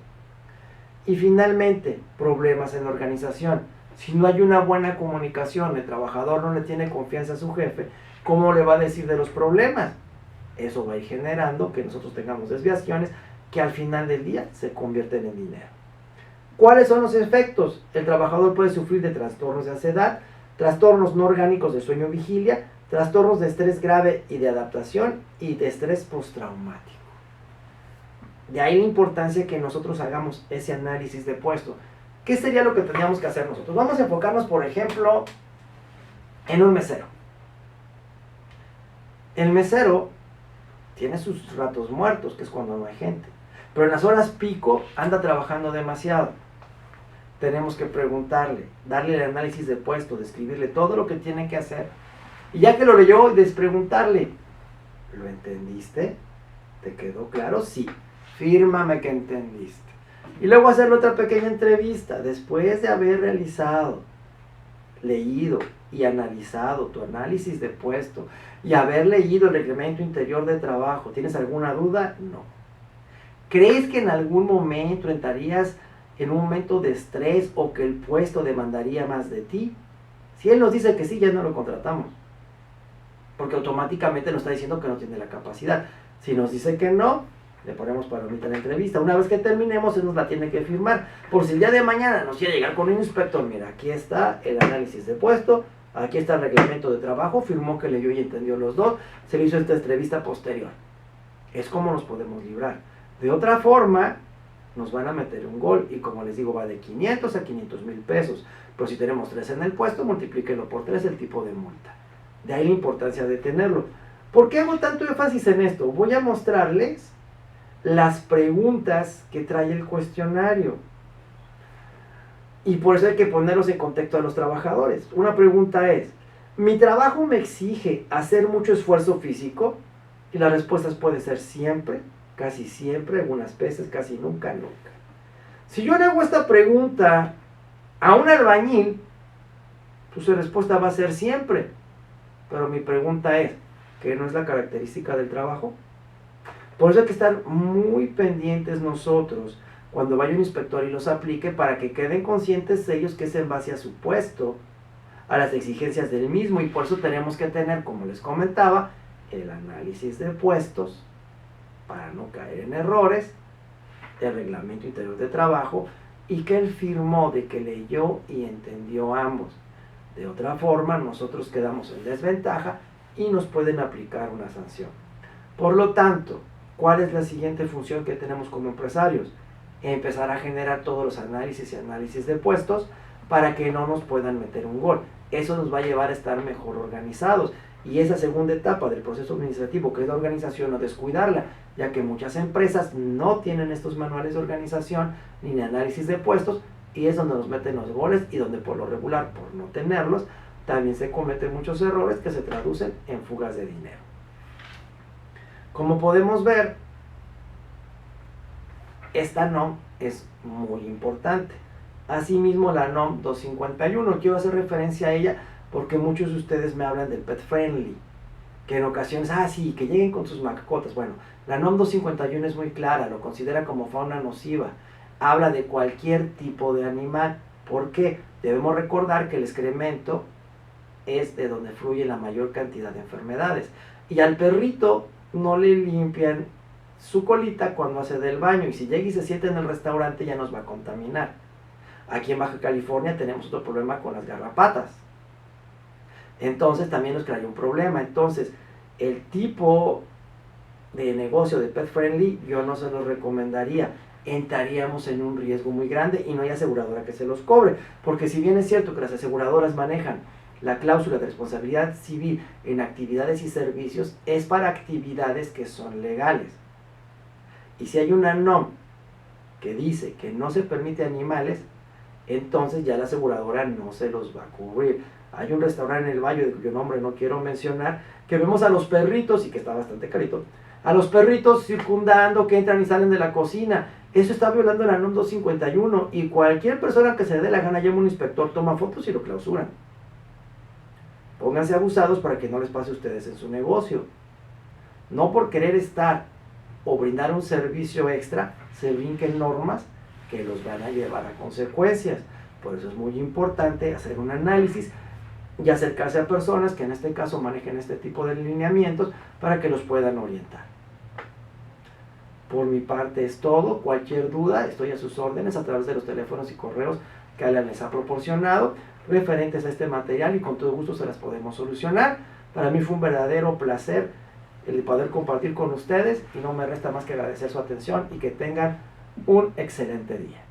Y finalmente, problemas en la organización. Si no hay una buena comunicación, el trabajador no le tiene confianza a su jefe, ¿cómo le va a decir de los problemas? Eso va a ir generando que nosotros tengamos desviaciones que al final del día se convierten en dinero. ¿Cuáles son los efectos? El trabajador puede sufrir de trastornos de ansiedad, trastornos no orgánicos de sueño-vigilia, trastornos de estrés grave y de adaptación y de estrés postraumático. De ahí la importancia que nosotros hagamos ese análisis de puesto. ¿Qué sería lo que tendríamos que hacer nosotros? Vamos a enfocarnos, por ejemplo, en un mesero. El mesero tiene sus ratos muertos, que es cuando no hay gente. Pero en las horas pico anda trabajando demasiado. Tenemos que preguntarle, darle el análisis de puesto, describirle todo lo que tiene que hacer. Y ya que lo leyó, despreguntarle, ¿lo entendiste? ¿Te quedó claro? Sí. Fírmame que entendiste. Y luego hacerle otra pequeña entrevista. Después de haber realizado, leído y analizado tu análisis de puesto y haber leído el reglamento interior de trabajo, ¿tienes alguna duda? No. ¿Crees que en algún momento entrarías en un momento de estrés o que el puesto demandaría más de ti? Si él nos dice que sí, ya no lo contratamos, porque automáticamente nos está diciendo que no tiene la capacidad. Si nos dice que no, le ponemos palomita en la entrevista. Una vez que terminemos, él nos la tiene que firmar, por si el día de mañana nos quiere llegar con un inspector. Mira, aquí está el análisis de puesto, aquí está el reglamento de trabajo, firmó que leyó y entendió los dos, se le hizo esta entrevista posterior. Es como nos podemos librar. De otra forma, nos van a meter un gol y, como les digo, va de 500 a 500,000 pesos. Pero si tenemos 3 en el puesto, multiplíquenlo por 3 el tipo de multa. De ahí la importancia de tenerlo. ¿Por qué hago tanto énfasis en esto? Voy a mostrarles las preguntas que trae el cuestionario. Y por eso hay que ponerlos en contexto a los trabajadores. Una pregunta es, ¿mi trabajo me exige hacer mucho esfuerzo físico? Y la respuesta puede ser siempre, casi siempre, algunas veces, casi nunca, nunca. Si yo le hago esta pregunta a un albañil, pues su respuesta va a ser siempre. Pero mi pregunta es, ¿qué no es la característica del trabajo? Por eso hay que estar muy pendientes nosotros cuando vaya un inspector y los aplique para que queden conscientes ellos que es en base a su puesto, a las exigencias del mismo, y por eso tenemos que tener, como les comentaba, el análisis de puestos para no caer en errores, el reglamento interior de trabajo y que él firmó de que leyó y entendió ambos. De otra forma, nosotros quedamos en desventaja y nos pueden aplicar una sanción. Por lo tanto, ¿cuál es la siguiente función que tenemos como empresarios? Empezar a generar todos los análisis y análisis de puestos para que no nos puedan meter un gol. Eso nos va a llevar a estar mejor organizados. Y esa segunda etapa del proceso administrativo, que es la organización, no descuidarla, ya que muchas empresas no tienen estos manuales de organización ni de análisis de puestos, y es donde nos meten los goles y donde por lo regular, por no tenerlos, también se cometen muchos errores que se traducen en fugas de dinero. Como podemos ver, esta NOM es muy importante. Asimismo, la NOM 251, quiero hacer referencia a ella porque muchos de ustedes me hablan del pet friendly, que en ocasiones, sí, que lleguen con sus mascotas. Bueno, la NOM 251 es muy clara, lo considera como fauna nociva, habla de cualquier tipo de animal. ¿Por qué? Debemos recordar que el excremento es de donde fluye la mayor cantidad de enfermedades, y al perrito no le limpian su colita cuando hace del baño, y si llega y se sienta en el restaurante ya nos va a contaminar. Aquí en Baja California tenemos otro problema con las garrapatas, entonces también nos crea un problema. Entonces el tipo de negocio de pet friendly yo no se los recomendaría, entraríamos en un riesgo muy grande y no hay aseguradora que se los cobre, porque si bien es cierto que las aseguradoras manejan la cláusula de responsabilidad civil en actividades y servicios, es para actividades que son legales. Y si hay una NOM que dice que no se permite animales, entonces ya la aseguradora no se los va a cubrir. Hay un restaurante en el Valle, de cuyo nombre no quiero mencionar, que vemos a los perritos, y que está bastante carito, a los perritos circundando, que entran y salen de la cocina. Eso está violando la NOM 251, y cualquier persona que se le dé la gana llama a un inspector, toma fotos y lo clausuran. Pónganse abusados para que no les pase a ustedes en su negocio. No por querer estar o brindar un servicio extra, se brinquen normas que los van a llevar a consecuencias. Por eso es muy importante hacer un análisis y acercarse a personas que en este caso manejen este tipo de lineamientos para que los puedan orientar. Por mi parte es todo. Cualquier duda, estoy a sus órdenes a través de los teléfonos y correos que Alan les ha proporcionado referentes a este material, y con todo gusto se las podemos solucionar. Para mí fue un verdadero placer el poder compartir con ustedes, y no me resta más que agradecer su atención y que tengan un excelente día.